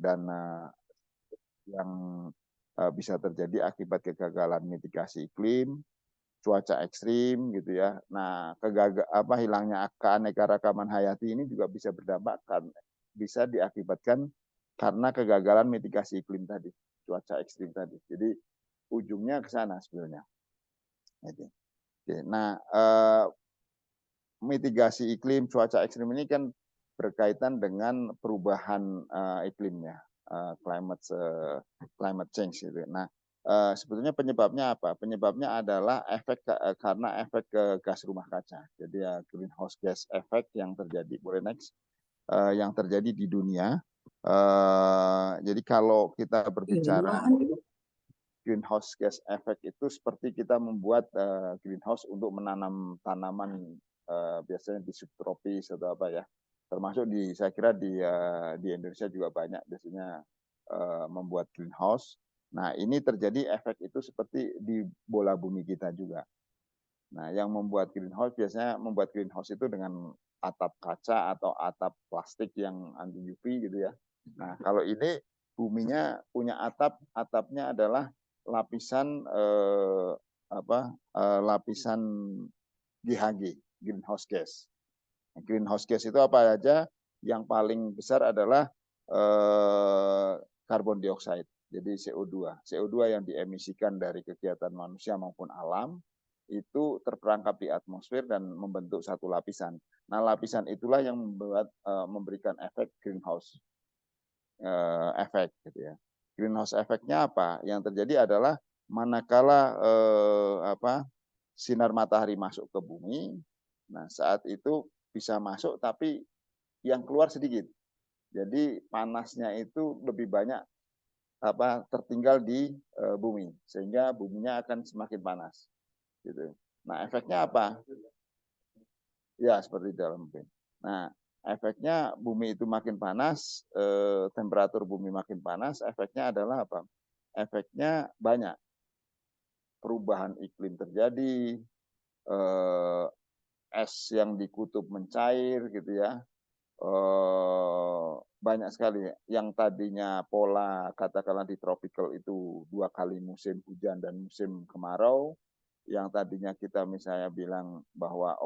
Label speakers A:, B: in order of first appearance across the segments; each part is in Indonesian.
A: dan yang bisa terjadi akibat kegagalan mitigasi iklim, cuaca ekstrim gitu ya. Nah, hilangnya keanekaragaman hayati ini juga bisa berdampak bisa diakibatkan karena kegagalan mitigasi iklim tadi, cuaca ekstrim tadi. Jadi ujungnya ke sana sebenarnya. Oke. Nah, mitigasi iklim, cuaca ekstrim ini kan berkaitan dengan perubahan iklimnya, climate change gitu. Nah, sebetulnya penyebabnya apa? Penyebabnya adalah karena efek ke gas rumah kaca. Jadi ya greenhouse gas effect yang terjadi, boleh next, yang terjadi di dunia. Jadi kalau kita berbicara greenhouse gas effect itu seperti kita membuat greenhouse untuk menanam tanaman biasanya di subtropis atau apa ya. Termasuk saya kira di Indonesia juga banyak biasanya membuat greenhouse. Nah, ini terjadi efek itu seperti di bola bumi kita juga. Nah, yang membuat greenhouse biasanya membuat greenhouse itu dengan atap kaca atau atap plastik yang anti UV gitu ya. Nah, kalau ini buminya punya atapnya adalah lapisan lapisan GHG, greenhouse gas. Greenhouse gas itu apa aja? Yang paling besar adalah karbon dioksida, jadi CO2. CO2 yang diemisikan dari kegiatan manusia maupun alam itu terperangkap di atmosfer dan membentuk satu lapisan. Nah, lapisan itulah yang memberikan efek greenhouse effect gitu ya. Greenhouse effect-nya apa? Yang terjadi adalah manakala sinar matahari masuk ke bumi, nah saat itu bisa masuk tapi yang keluar sedikit. Jadi panasnya itu lebih banyak tertinggal di bumi sehingga buminya akan semakin panas. Gitu. Nah, efeknya apa? Ya, seperti dalam bumi. Nah, efeknya bumi itu makin panas, temperatur bumi makin panas, efeknya adalah apa? Efeknya banyak. Perubahan iklim terjadi, es yang di kutub mencair gitu ya. Banyak sekali yang tadinya pola katakanlah di tropical itu 2 kali musim hujan dan musim kemarau, yang tadinya kita misalnya bilang bahwa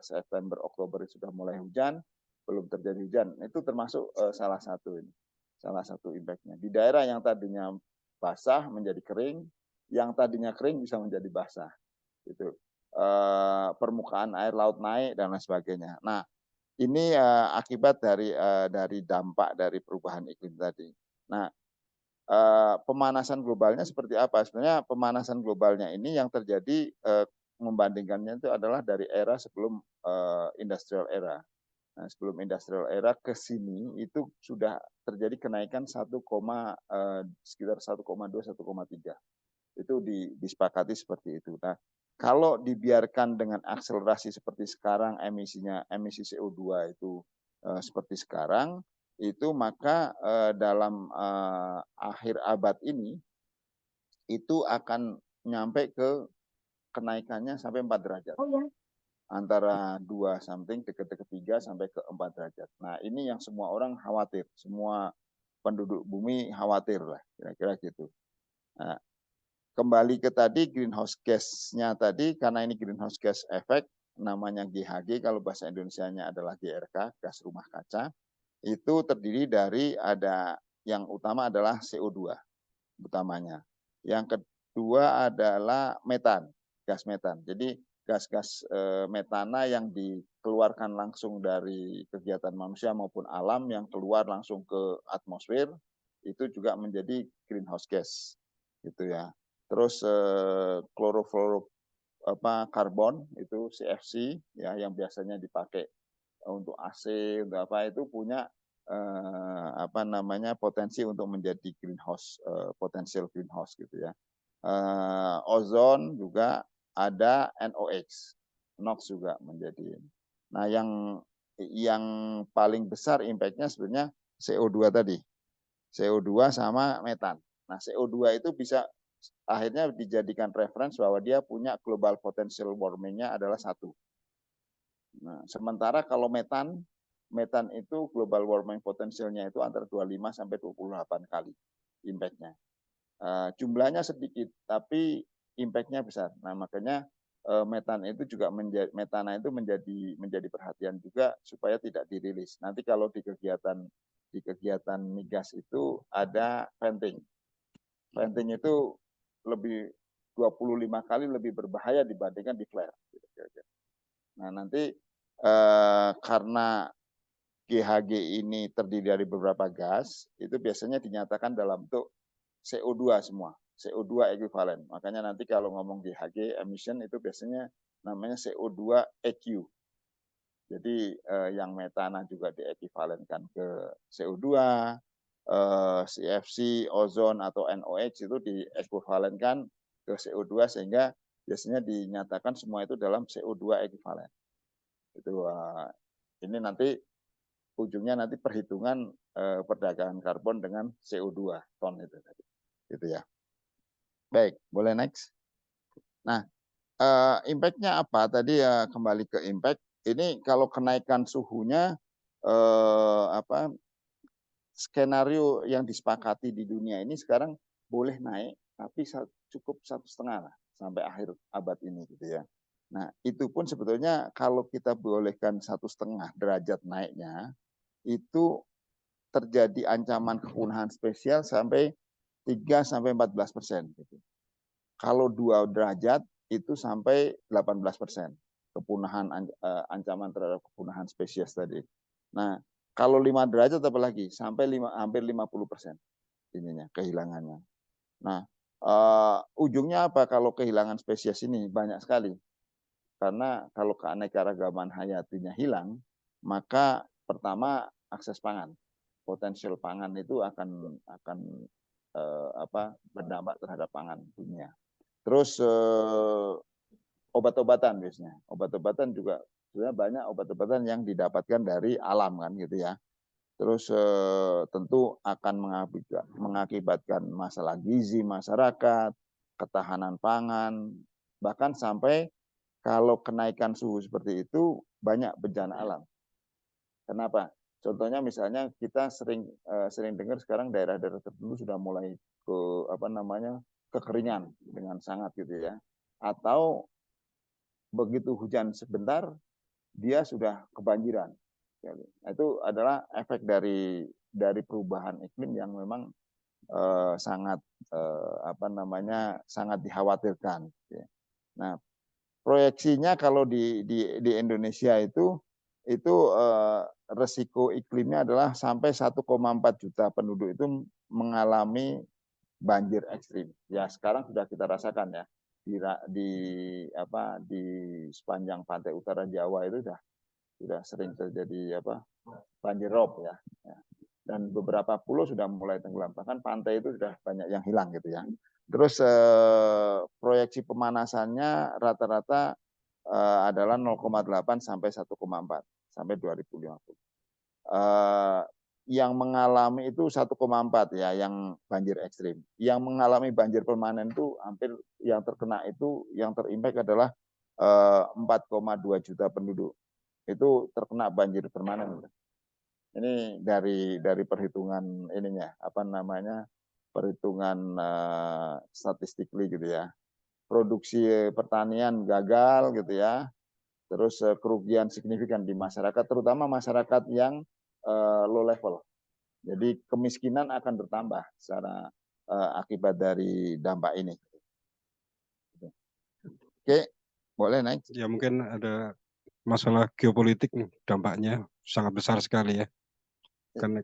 A: September, Oktober sudah mulai hujan, belum terjadi hujan. Itu termasuk salah satu impact-nya. Di daerah yang tadinya basah menjadi kering, yang tadinya kering bisa menjadi basah. Gitu. Permukaan air laut naik dan lain sebagainya. Nah, ini akibat dari dampak dari perubahan iklim tadi. Nah, pemanasan globalnya seperti apa? Sebenarnya pemanasan globalnya ini yang terjadi membandingkannya itu adalah dari era sebelum industrial era. Nah, sebelum industrial era ke sini itu sudah terjadi kenaikan sekitar 1,2 1,3. Itu disepakati seperti itu. Nah, kalau dibiarkan dengan akselerasi seperti sekarang emisi CO2 itu seperti sekarang, itu maka dalam akhir abad ini itu akan nyampe ke kenaikannya sampai 4 derajat. Oh ya. Antara 2 something deket-deket 3 sampai ke 4 derajat. Nah, ini yang semua orang khawatir, semua penduduk bumi khawatir lah, kira-kira gitu. Nah, kembali ke tadi greenhouse gas-nya tadi, karena ini greenhouse gas effect, namanya GHG, kalau bahasa Indonesianya adalah GRK, gas rumah kaca, itu terdiri dari yang utama adalah CO2 utamanya. Yang kedua adalah metan, gas metan. Jadi gas-gas metana yang dikeluarkan langsung dari kegiatan manusia maupun alam yang keluar langsung ke atmosfer, itu juga menjadi greenhouse gas. Gitu ya. Terus karbon itu CFC ya yang biasanya dipakai untuk AC untuk apa itu punya potensi untuk menjadi greenhouse potensial greenhouse gitu ya. Ozon juga ada NOx juga menjadi. Nah, yang paling besar impact-nya sebenarnya CO2 tadi. CO2 sama metan. Nah, CO2 itu bisa akhirnya dijadikan reference bahwa dia punya global potential warming-nya adalah 1. Nah, sementara kalau metan metan itu global warming potensialnya itu antara 25 sampai 28 kali impact-nya. Jumlahnya sedikit, tapi impact-nya besar. Nah, makanya metana itu menjadi perhatian juga supaya tidak dirilis. Nanti kalau di kegiatan migas itu ada venting. Venting itu lebih 25 kali lebih berbahaya dibandingkan di flare. Nah, nanti karena GHG ini terdiri dari beberapa gas, itu biasanya dinyatakan dalam bentuk CO2 semua, CO2 ekuivalen. Makanya nanti kalau ngomong GHG emission itu biasanya namanya CO2 EQ. Jadi yang metana juga diekuivalenkan ke CO2, CFC, ozon atau NOx itu diekuivalenkan ke CO2 sehingga biasanya dinyatakan semua itu dalam CO2 ekuivalen. Itu ini nanti ujungnya nanti perhitungan perdagangan karbon dengan CO2 ton itu tadi. Gitu ya. Baik, boleh next. Nah, impact-nya apa? Tadi ya kembali ke impact. Ini kalau kenaikan suhunya skenario yang disepakati di dunia ini sekarang boleh naik, tapi cukup 1,5 sampai akhir abad ini gitu ya. Nah, itu pun sebetulnya kalau kita bolehkan 1,5 derajat naiknya, itu terjadi ancaman kepunahan spesial sampai 3-14%. Gitu. Kalau 2 derajat itu sampai 18% kepunahan ancaman terhadap kepunahan spesies tadi. Nah, kalau 5 derajat apalagi sampai hampir 50% ininya kehilangannya. Nah, ujungnya apa kalau kehilangan spesies ini? Banyak sekali. Karena kalau keanekaragaman hayatinya hilang, maka pertama akses pangan, potensial pangan itu akan berdampak terhadap pangan dunia. Terus obat-obatan biasanya, obat-obatan juga sebenarnya banyak obat-obatan yang didapatkan dari alam kan gitu ya. Terus tentu akan mengakibatkan masalah gizi masyarakat, ketahanan pangan, bahkan sampai kalau kenaikan suhu seperti itu banyak bencana alam. Kenapa? Contohnya misalnya kita sering dengar sekarang daerah-daerah tertentu sudah mulai kekeringan dengan sangat gitu ya. Atau begitu hujan sebentar dia sudah kebanjiran. Nah, itu adalah efek dari perubahan iklim yang memang sangat sangat dikhawatirkan. Nah, proyeksinya kalau di Indonesia itu resiko iklimnya adalah sampai 1,4 juta penduduk itu mengalami banjir ekstrim. Ya sekarang sudah kita rasakan ya di sepanjang pantai utara Jawa itu sudah sering terjadi banjir rob ya. Dan beberapa pulau sudah mulai tenggelam. Bahkan pantai itu sudah banyak yang hilang gitu ya. Terus proyeksi pemanasannya rata-rata adalah 0,8 sampai 1,4 sampai 2050. Yang mengalami itu 1,4 ya, yang banjir ekstrim. Yang mengalami banjir permanen itu hampir yang terkena itu yang terimpact adalah 4,2 juta penduduk. Itu terkena banjir permanen. Ini dari perhitungan ininya perhitungan statistically gitu ya. Produksi pertanian gagal gitu ya. Terus kerugian signifikan di masyarakat, terutama masyarakat yang low level. Jadi kemiskinan akan bertambah secara akibat dari dampak ini. Oke, boleh naik.
B: Ya mungkin ada masalah geopolitik dampaknya sangat besar sekali ya.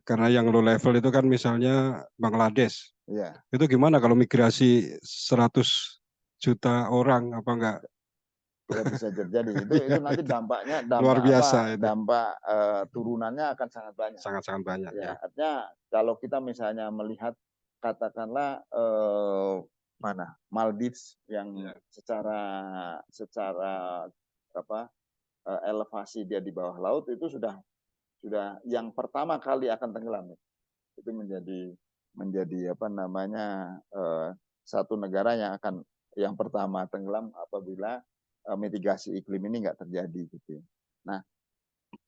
B: Karena yang low level itu kan misalnya Bangladesh.
A: Ya.
B: Itu gimana kalau migrasi 100 juta orang apa enggak?
A: Ya bisa terjadi. Itu nanti dampaknya
B: luar biasa
A: dampak turunannya akan sangat banyak.
B: Sangat banyak ya.
A: Artinya kalau kita misalnya melihat katakanlah Maldives yang secara elevasi dia di bawah laut itu sudah yang pertama kali akan tenggelam. Itu menjadi satu negara yang pertama tenggelam apabila mitigasi iklim ini nggak terjadi gitu. Nah,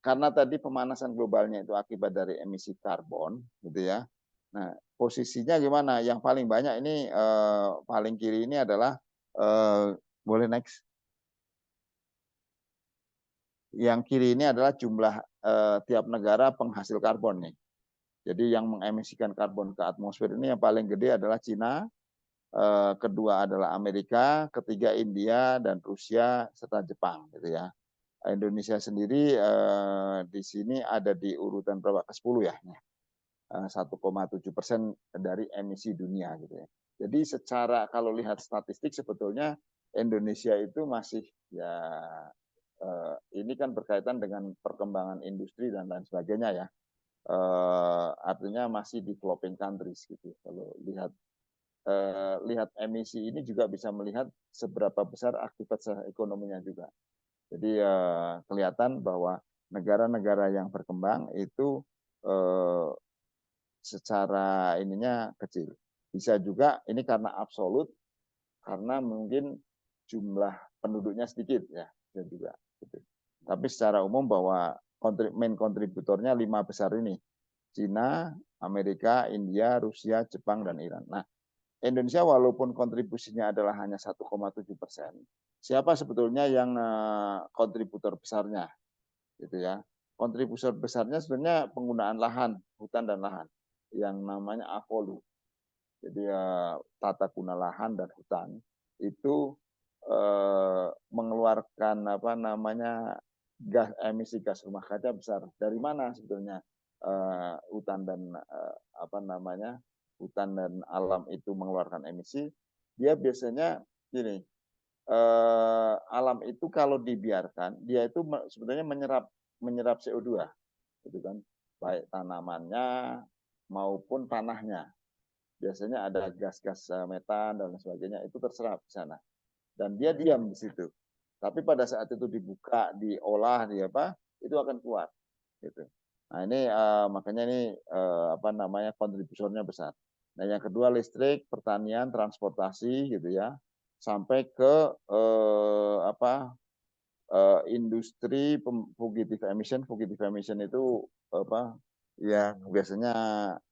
A: karena tadi pemanasan globalnya itu akibat dari emisi karbon, gitu ya. Nah, posisinya gimana? Yang paling banyak ini paling kiri ini adalah boleh next. Yang kiri ini adalah jumlah tiap negara penghasil karbon nih. Jadi yang mengemisikan karbon ke atmosfer ini yang paling gede adalah Cina, kedua adalah Amerika, ketiga India dan Rusia serta Jepang, gitu ya. Indonesia sendiri di sini ada di urutan berapa ke-10 ya, 1,7% dari emisi dunia, gitu ya. Jadi secara kalau lihat statistik sebetulnya Indonesia itu masih ya ini kan berkaitan dengan perkembangan industri dan lain sebagainya ya. Artinya masih developing countries gitu. Kalau lihat emisi ini juga bisa melihat seberapa besar akibat ekonominya juga. Jadi kelihatan bahwa negara-negara yang berkembang itu secara ininya kecil. Bisa juga ini karena absolut, karena mungkin jumlah penduduknya sedikit ya, bisa juga. Gitu. Tapi secara umum bahwa main kontributornya 5 besar ini, Cina, Amerika, India, Rusia, Jepang, dan Iran. Nah, Indonesia walaupun kontribusinya adalah hanya 1,7%, siapa sebetulnya yang kontributor besarnya, gitu ya? Kontributor besarnya sebenarnya penggunaan lahan, hutan dan lahan, yang namanya AVOLU. Jadi tata guna lahan dan hutan itu mengeluarkan apa namanya emisi gas rumah kaca besar. Dari mana sebetulnya hutan dan apa namanya hutan dan alam itu mengeluarkan emisi? Dia biasanya gini, alam itu kalau dibiarkan dia itu sebetulnya menyerap CO2, gitu kan, baik tanamannya maupun tanahnya. Biasanya ada gas-gas metan dan sebagainya itu terserap di sana dan dia diam di situ. Tapi pada saat itu dibuka, diolah, di apa, itu akan keluar. Gitu. Nah ini makanya ini apa namanya kontribusinya besar. Nah yang kedua listrik, pertanian, transportasi gitu ya, sampai ke apa industri fugitive emission. Fugitive emission itu apa? Ya biasanya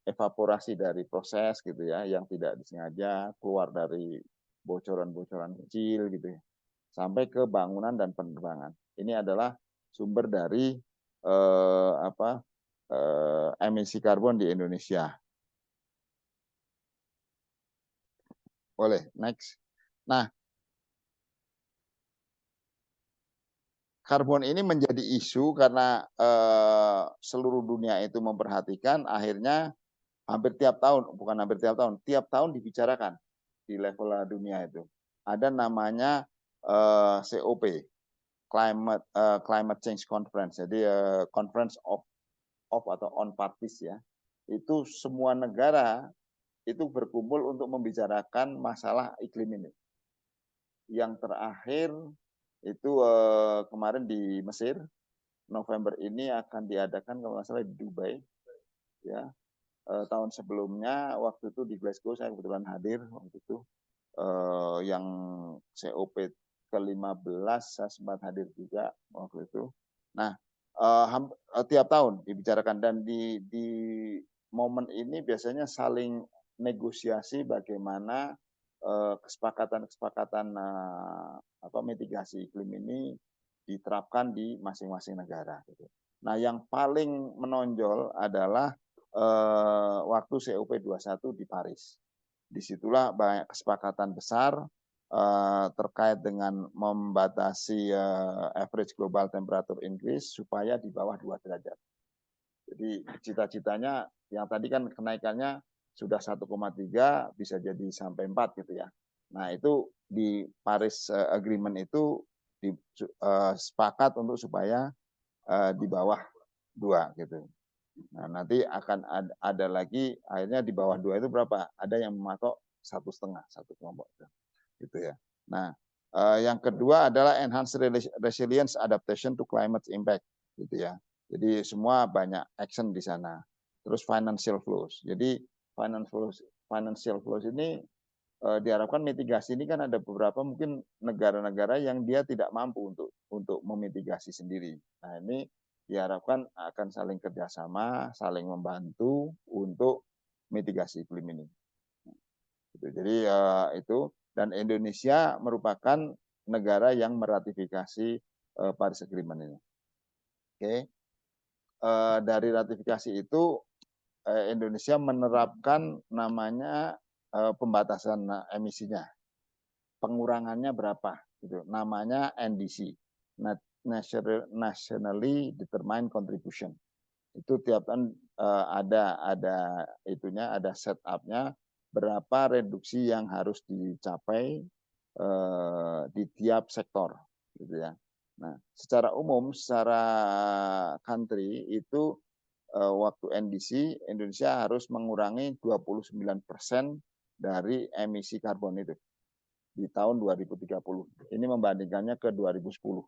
A: evaporasi dari proses gitu ya, yang tidak disengaja keluar dari bocoran-bocoran kecil gitu ya, sampai ke bangunan dan penerbangan. Ini adalah sumber dari apa emisi karbon di Indonesia. Boleh next. Nah, karbon ini menjadi isu karena seluruh dunia itu memperhatikan, akhirnya hampir tiap tahun, bukan hampir tiap tahun dibicarakan di level dunia itu. Ada namanya COP, Climate Change Conference. Jadi Conference of atau on parties ya. Itu semua negara itu berkumpul untuk membicarakan masalah iklim ini. Yang terakhir itu kemarin di Mesir, November ini akan diadakan kalau nggak salah di Dubai, ya. Tahun sebelumnya waktu itu di Glasgow saya kebetulan hadir waktu itu, yang COP ke-15 saya sempat hadir juga waktu itu. Nah, tiap tahun dibicarakan dan di momen ini biasanya saling negosiasi bagaimana kesepakatan-kesepakatan apa mitigasi iklim ini diterapkan di masing-masing negara. Gitu. Nah, yang paling menonjol adalah waktu COP21 di Paris. Disitulah banyak kesepakatan besar terkait dengan membatasi average global temperature increase supaya di bawah 2 derajat. Jadi cita-citanya yang tadi kan kenaikannya sudah 1,3 bisa jadi sampai 4 gitu ya. Nah itu di Paris Agreement itu sepakat untuk supaya di bawah 2 gitu. Nah nanti akan ada lagi akhirnya di bawah 2 itu berapa? Ada yang mematok 1,5, satu kelompok gitu ya. Nah yang kedua adalah enhance resilience adaptation to climate impact gitu ya. Jadi semua banyak action di sana. Terus financial flows. Jadi financial flows ini diharapkan mitigasi ini kan ada beberapa mungkin negara-negara yang dia tidak mampu untuk memitigasi sendiri. Nah ini diharapkan akan saling kerjasama, saling membantu untuk mitigasi iklim ini. Gitu. Jadi itu, dan Indonesia merupakan negara yang meratifikasi Paris Agreement ini. Oke. Dari ratifikasi itu Indonesia menerapkan namanya pembatasan emisinya, pengurangannya berapa, gitu. Namanya NDC, Nationally Determined Contribution. Itu tiap tahun ada itunya, ada setupnya berapa reduksi yang harus dicapai di tiap sektor, gitu ya. Nah, secara umum, secara country itu waktu NDC Indonesia harus mengurangi 29% dari emisi karbon itu di tahun 2030. Ini membandingkannya ke 2010.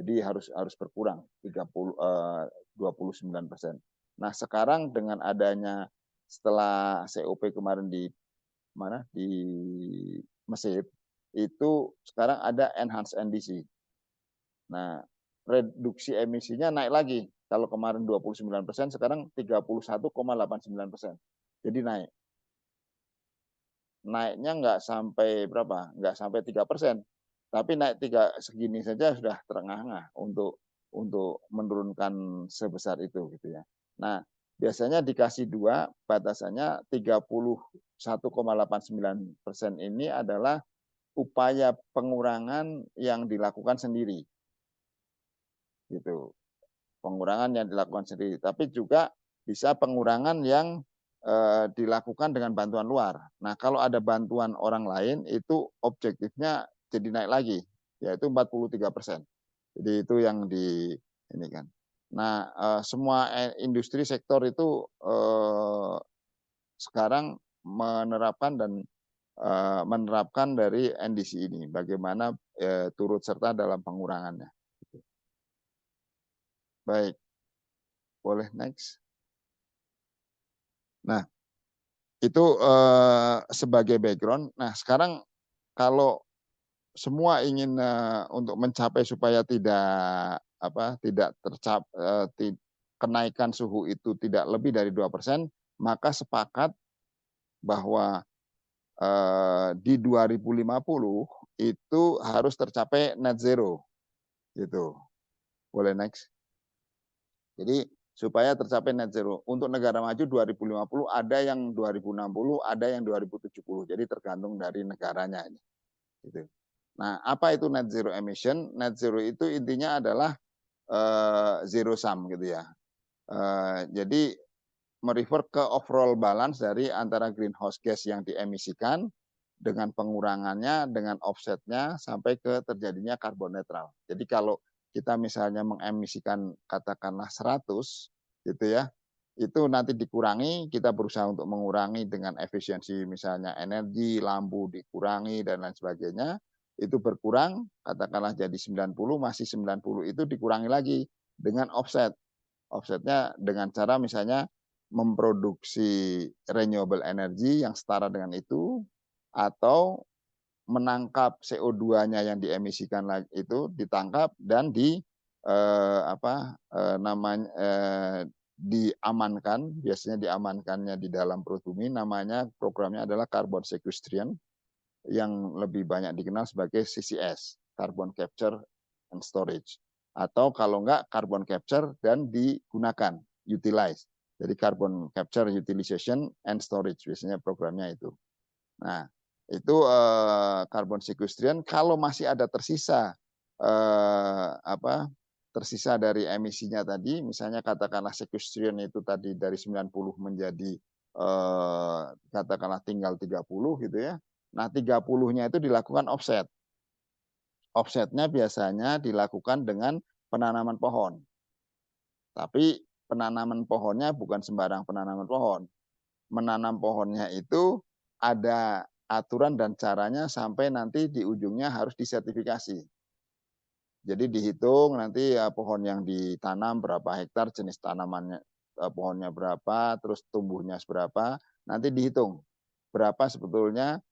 A: Jadi harus berkurang 29%. Nah, sekarang dengan adanya setelah COP kemarin di Mesir, itu sekarang ada enhanced NDC. Nah, reduksi emisinya naik lagi. Kalau kemarin 29%, sekarang 31,89%. Jadi naik. Naiknya nggak sampai berapa? Nggak sampai 3%. Tapi naik segini saja sudah terengah-engah untuk menurunkan sebesar itu, gitu ya. Nah, biasanya dikasih 2, batasannya 31,89% ini adalah upaya pengurangan yang dilakukan sendiri. Gitu. Pengurangan yang dilakukan sendiri, tapi juga bisa pengurangan yang dilakukan dengan bantuan luar. Nah, kalau ada bantuan orang lain itu objektifnya jadi naik lagi, yaitu 43%. Jadi itu yang ini kan. Nah, semua industri sektor itu sekarang menerapkan dari NDC ini, bagaimana turut serta dalam pengurangannya. Baik, boleh next. Nah, itu sebagai background. Nah, sekarang kalau semua ingin untuk mencapai supaya tidak kenaikan suhu itu tidak lebih dari 2%, maka sepakat bahwa di 2050 itu harus tercapai net zero. Gitu. Boleh next. Jadi supaya tercapai net zero. Untuk negara maju 2050, ada yang 2060, ada yang 2070. Jadi tergantung dari negaranya ini. Gitu. Nah, apa itu net zero emission? Net zero itu intinya adalah zero sum, gitu ya. Jadi merefer ke overall balance dari antara greenhouse gas yang diemisikan dengan pengurangannya, dengan offsetnya sampai ke terjadinya karbon netral. Jadi kalau kita misalnya mengemisikan katakanlah 100, gitu ya, itu nanti dikurangi, kita berusaha untuk mengurangi dengan efisiensi misalnya energi, lampu dikurangi dan lain sebagainya, itu berkurang, katakanlah jadi 90, masih 90 itu dikurangi lagi dengan offset. Offsetnya dengan cara misalnya memproduksi renewable energy yang setara dengan itu, atau menangkap CO2-nya yang diemisikan itu ditangkap dan diamankan, biasanya diamankannya di dalam perut bumi, namanya programnya adalah carbon sequestration, yang lebih banyak dikenal sebagai CCS, carbon capture and storage, atau kalau enggak carbon capture dan digunakan, utilize. Jadi carbon capture, utilization and storage biasanya programnya itu. Nah, itu carbon sequestration. Kalau masih ada tersisa tersisa dari emisinya tadi, misalnya katakanlah sequestration itu tadi dari 90 menjadi katakanlah tinggal 30, gitu ya. Nah, 30-nya itu dilakukan offset. Offsetnya biasanya dilakukan dengan penanaman pohon. Tapi penanaman pohonnya bukan sembarang penanaman pohon. Menanam pohonnya itu ada aturan dan caranya sampai nanti di ujungnya harus disertifikasi. Jadi dihitung nanti pohon yang ditanam berapa hektar, jenis tanamannya, pohonnya berapa, terus tumbuhnya seberapa, nanti dihitung berapa sebetulnya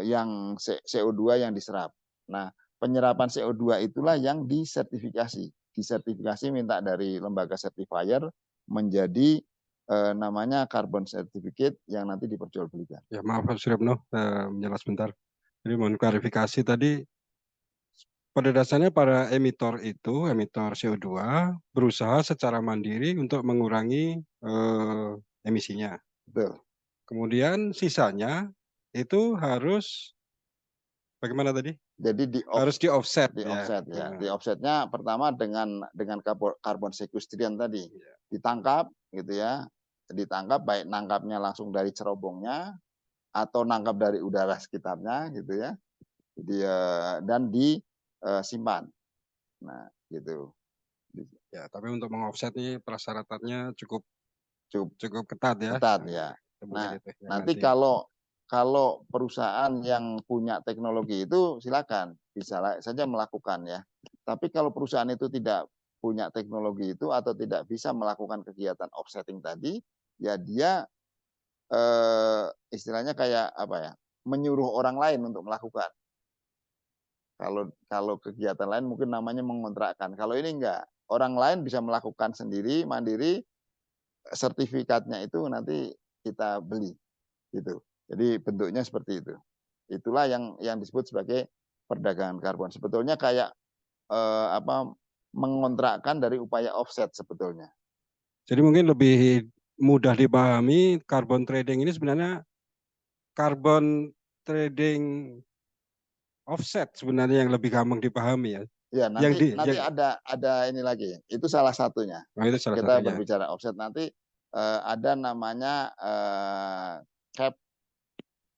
A: yang CO2 yang diserap. Nah, penyerapan CO2 itulah yang disertifikasi, disertifikasi minta dari lembaga certifier menjadi namanya carbon certificate yang nanti diperjualbelikan.
B: Ya maaf Pak Suryapno, menjelas bentar. Jadi mohon klarifikasi tadi, pada dasarnya para emitor CO2 berusaha secara mandiri untuk mengurangi emisinya.
A: Betul.
B: Kemudian sisanya itu harus bagaimana tadi?
A: Jadi
B: Harus di offset
A: ya.
B: ya.
A: Di offsetnya pertama dengan carbon sequestrian tadi.
B: Ya.
A: Ditangkap gitu ya. Ditangkap baik nangkapnya langsung dari cerobongnya atau nangkap dari udara sekitarnya gitu ya. Dan disimpan. Nah, gitu.
B: Ya, tapi untuk mengoffset ini persyaratannya cukup ketat ya.
A: Ketat ya. Nah, nanti kalau perusahaan yang punya teknologi itu silakan bisa saja melakukan ya. Tapi kalau perusahaan itu tidak punya teknologi itu atau tidak bisa melakukan kegiatan offsetting tadi, ya dia istilahnya kayak apa ya? Menyuruh orang lain untuk melakukan. Kalau kegiatan lain mungkin namanya mengontrakkan. Kalau ini enggak, orang lain bisa melakukan sendiri, mandiri, sertifikatnya itu nanti kita beli gitu. Jadi bentuknya seperti itu. Itulah yang disebut sebagai perdagangan karbon. Sebetulnya kayak mengontrakkan dari upaya offset sebetulnya.
B: Jadi mungkin lebih mudah dipahami, carbon trading ini sebenarnya carbon trading offset sebenarnya yang lebih gampang dipahami ya.
A: Ya, nanti ada ini lagi. Itu salah satunya.
B: Itu salah
A: Kita
B: satunya.
A: berbicara offset nanti ada namanya cap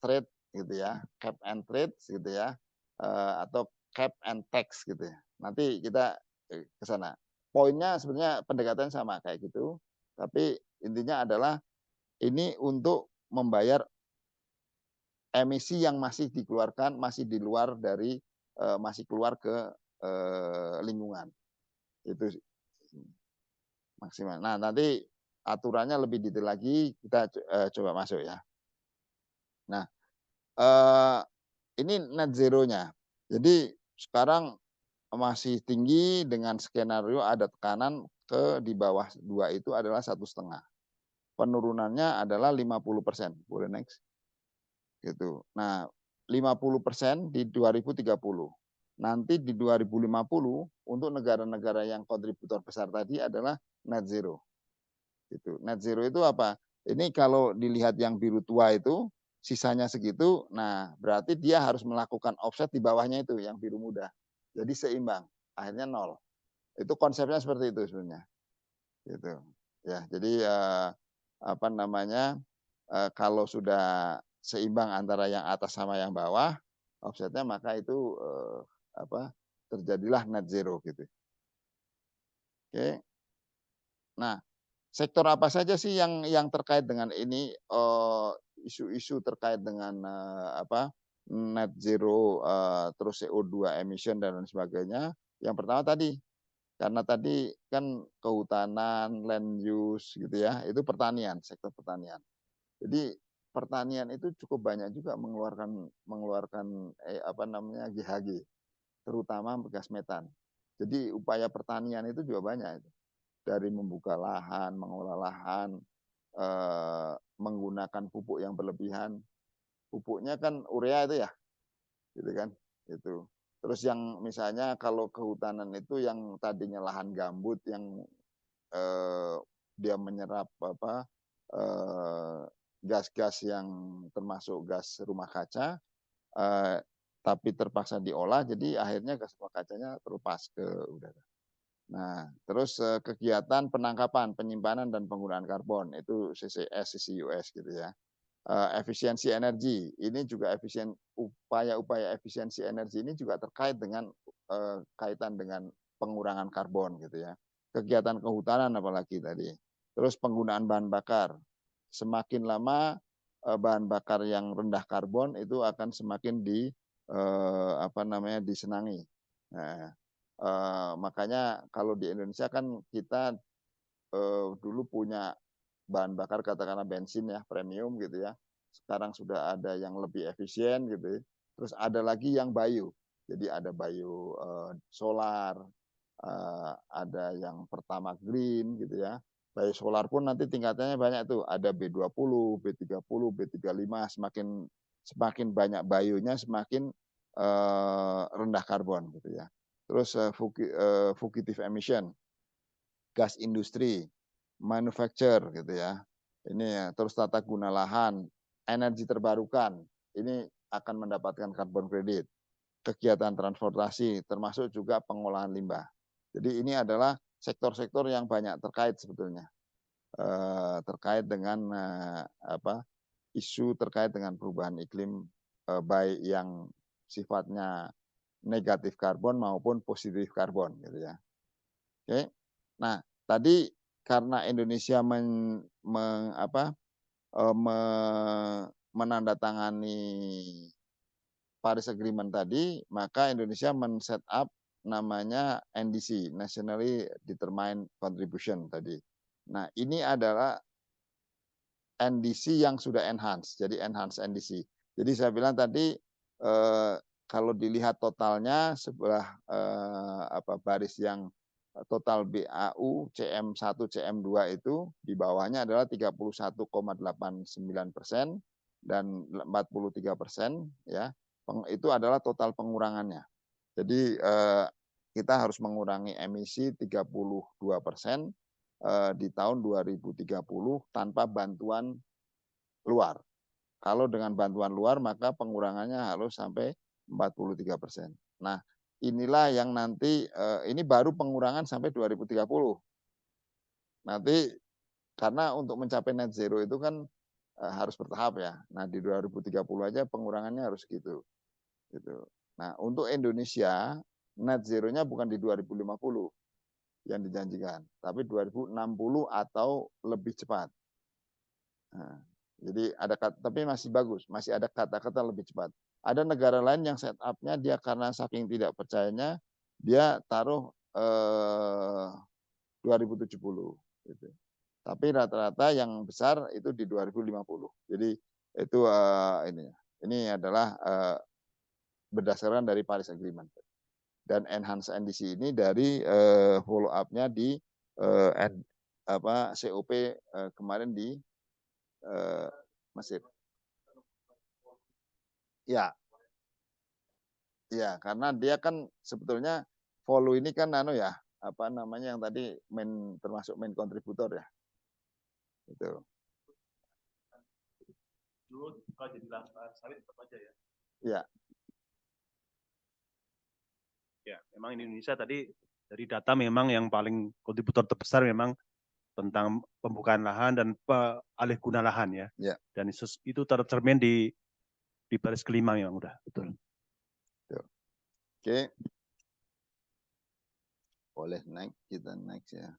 A: trade gitu ya, cap and trade gitu ya, atau cap and tax gitu ya. Nanti kita ke sana. Poinnya sebenarnya pendekatan sama kayak gitu, tapi intinya adalah ini untuk membayar emisi yang masih dikeluarkan, masih di luar dari masih keluar ke lingkungan. Itu maksimal. Nah, nanti aturannya lebih detail lagi, kita coba masuk ya. Nah, ini net zero-nya. Jadi sekarang masih tinggi dengan skenario ada tekanan ke di bawah 2 itu adalah 1,5. Penurunannya adalah 50%. Boleh next? Gitu. Nah, 50% di 2030. Nanti di 2050 untuk negara-negara yang kontributor besar tadi adalah net zero. Gitu. Net zero itu apa? Ini kalau dilihat yang biru tua itu sisanya segitu, nah berarti dia harus melakukan offset di bawahnya itu yang biru muda. Jadi seimbang, akhirnya 0. Itu konsepnya seperti itu sebenarnya. Gitu. Ya, jadi apa namanya? Kalau sudah seimbang antara yang atas sama yang bawah offsetnya, maka itu terjadilah net zero gitu. Oke. Nah, sektor apa saja sih yang terkait dengan ini isu-isu terkait dengan net zero terus CO2 emission dan lain sebagainya. Yang pertama tadi, karena tadi kan kehutanan, land use gitu ya, itu pertanian, sektor pertanian. Jadi pertanian itu cukup banyak juga mengeluarkan GHG, terutama gas metan. Jadi upaya pertanian itu juga banyak itu. Dari membuka lahan, mengolah lahan, menggunakan pupuk yang berlebihan. Pupuknya kan urea itu ya, gitu kan? Itu. Terus yang misalnya kalau kehutanan itu yang tadinya lahan gambut yang dia menyerap gas-gas yang termasuk gas rumah kaca, tapi terpaksa diolah, jadi akhirnya gas rumah kacanya terlepas ke udara. Nah, terus kegiatan penangkapan, penyimpanan dan penggunaan karbon itu CCS, CCUS gitu ya. Efisiensi energi, ini juga upaya-upaya efisiensi energi ini juga terkait dengan kaitan dengan pengurangan karbon gitu ya. Kegiatan kehutanan apalagi tadi. Terus penggunaan bahan bakar. Semakin lama bahan bakar yang rendah karbon itu akan semakin disenangi. Nah, makanya kalau di Indonesia kan kita dulu punya bahan bakar katakanlah bensin ya premium gitu ya. Sekarang sudah ada yang lebih efisien gitu. Terus ada lagi yang bio. Jadi ada bio solar, ada yang pertama green gitu ya. Biosolar pun nanti tingkatannya banyak tuh, ada B20, B30, B35, semakin banyak bionya semakin rendah karbon gitu ya. Terus fugitive emission, gas industri, manufacture gitu ya. Ini ya, terus tata guna lahan, energi terbarukan, ini akan mendapatkan karbon kredit. Kegiatan transportasi, termasuk juga pengolahan limbah. Jadi ini adalah sektor-sektor yang banyak terkait sebetulnya, terkait dengan isu terkait dengan perubahan iklim, baik yang sifatnya negatif karbon maupun positif karbon gitu ya. Oke. Nah, tadi karena Indonesia menandatangani Paris Agreement tadi, maka Indonesia men-set up namanya NDC, Nationally Determined Contribution tadi. Nah, ini adalah NDC yang sudah enhance, jadi enhance NDC. Jadi saya bilang tadi kalau dilihat totalnya sebelah baris yang total BAU CM1 CM2 itu di bawahnya adalah 31,89% dan 43% ya. Itu adalah total pengurangannya. Jadi kita harus mengurangi emisi 32% di tahun 2030 tanpa bantuan luar. Kalau dengan bantuan luar maka pengurangannya harus sampai 43%. Nah, inilah yang nanti ini baru pengurangan sampai 2030. Nanti karena untuk mencapai net zero itu kan harus bertahap ya. Nah, di 2030 aja pengurangannya harus gitu. Gitu. Nah, untuk Indonesia net zero-nya bukan di 2050 yang dijanjikan, tapi 2060 atau lebih cepat. Nah, jadi tapi masih bagus, masih ada kata-kata lebih cepat. Ada negara lain yang set up-nya dia karena saking tidak percayanya, dia taruh 2070 gitu. Tapi rata-rata yang besar itu di 2050. Jadi itu ini adalah berdasarkan dari Paris Agreement. Dan enhanced NDC ini dari follow up-nya di COP kemarin di Mesir. Ya, ya, karena dia kan sebetulnya follow ini kan ya, yang tadi termasuk main kontributor ya. Itu.
C: Dulu kalau jadi sawit tetap aja ya.
A: Ya.
C: Ya, memang Indonesia tadi dari data memang yang paling kontributor terbesar memang tentang pembukaan lahan dan alih guna lahan ya.
A: Ya.
C: Dan itu tercermin di baris kelima yang udah betul.
A: Oke. Boleh naik, kita next ya.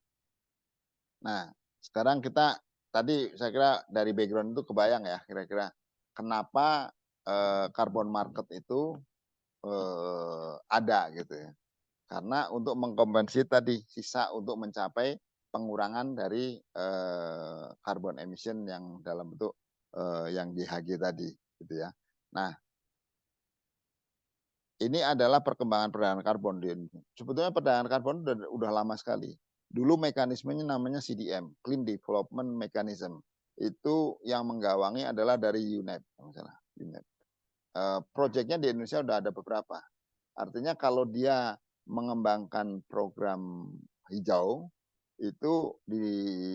A: Nah, sekarang kita tadi saya kira dari background itu kebayang ya kira-kira kenapa carbon market itu ada gitu ya. Karena untuk mengkompensasi tadi sisa untuk mencapai pengurangan dari carbon emission yang dalam bentuk yang GHG tadi gitu ya. Nah, ini adalah perkembangan perdagangan karbon di Indonesia. Sebetulnya perdagangan karbon udah lama sekali. Dulu mekanismenya namanya CDM, Clean Development Mechanism. Itu yang menggawangi adalah dari UNEP, misalnya UNEP. Proyeknya di Indonesia udah ada beberapa. Artinya kalau dia mengembangkan program hijau itu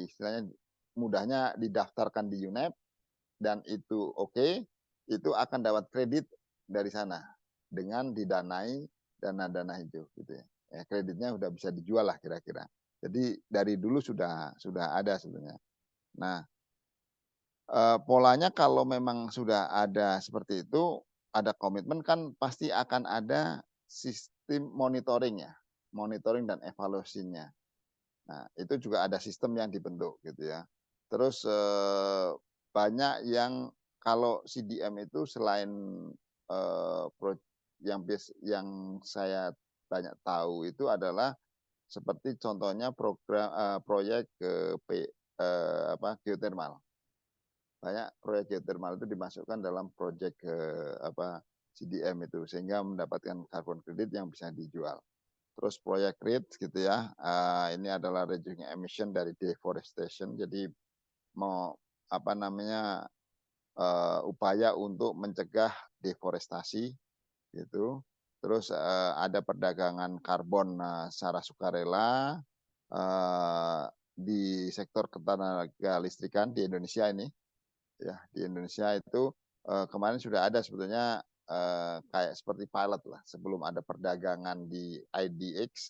A: istilahnya mudahnya didaftarkan di UNEP dan itu oke, itu akan dapat kredit dari sana dengan didanai dana-dana hijau gitu ya. Kreditnya udah bisa dijual lah kira-kira. Jadi dari dulu sudah ada sebenarnya. Nah, polanya kalau memang sudah ada seperti itu, ada komitmen kan pasti akan ada sistem monitoring dan evaluasinya. Nah, itu juga ada sistem yang dibentuk gitu ya. Terus banyak yang kalau CDM itu selain yang saya banyak tahu itu adalah seperti contohnya proyek geotermal. Banyak proyek geotermal itu dimasukkan dalam proyek CDM itu sehingga mendapatkan carbon credit yang bisa dijual. terus proyek RED gitu ya. Ini adalah reducing emission dari deforestation. Jadi mau apa namanya upaya untuk mencegah deforestasi gitu. Terus ada perdagangan karbon secara sukarela di sektor ketenaga listrikan di Indonesia ini. Ya, di Indonesia itu kemarin sudah ada sebetulnya kayak seperti pilot lah sebelum ada perdagangan di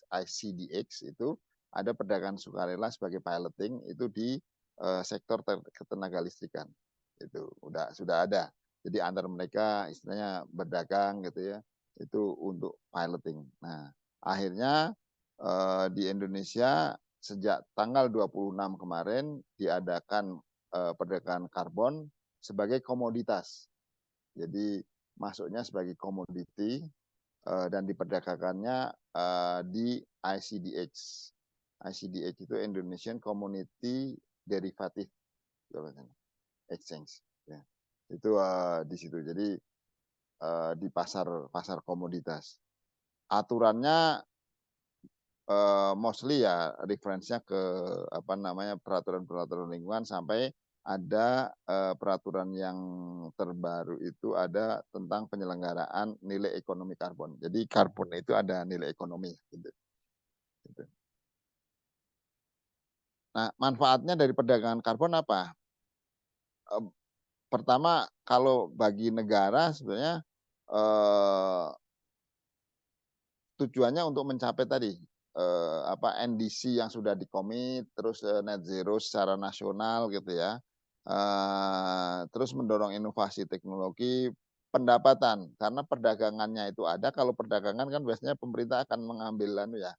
A: ICDX itu ada perdagangan sukarela sebagai piloting itu di sektor ketenaga listrikan itu sudah ada. Jadi antar mereka istilahnya berdagang gitu ya itu untuk piloting. Nah akhirnya di Indonesia sejak tanggal 26 kemarin diadakan perdagangan karbon sebagai komoditas. Jadi masuknya sebagai komoditi dan diperdagangkannya di ICDX. ICDX itu Indonesian Community Derivative Exchange. Ya. Itu di situ. Jadi di pasar komoditas. Aturannya mostly ya referensinya ke apa namanya peraturan lingkungan sampai ada peraturan yang terbaru itu ada tentang penyelenggaraan nilai ekonomi karbon. Jadi karbon itu ada nilai ekonomi. Gitu. Nah manfaatnya dari perdagangan karbon apa? Pertama kalau bagi negara sebenarnya tujuannya untuk mencapai tadi NDC yang sudah dikomit, terus net zero secara nasional gitu ya, terus mendorong inovasi teknologi, pendapatan karena perdagangannya itu ada. Kalau perdagangan kan biasanya pemerintah akan mengambil ya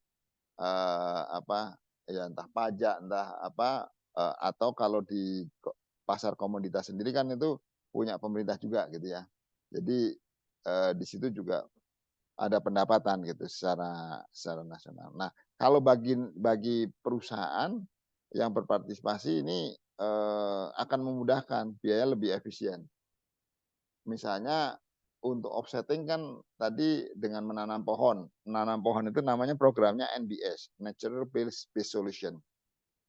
A: ya entah pajak entah atau kalau di pasar komoditas sendiri kan itu punya pemerintah juga gitu ya. Jadi di situ juga ada pendapatan gitu secara nasional. Nah, kalau bagi perusahaan yang berpartisipasi ini akan memudahkan, biaya lebih efisien. Misalnya untuk offsetting kan tadi dengan menanam pohon. Menanam pohon itu namanya programnya NBS, Natural Based Solution.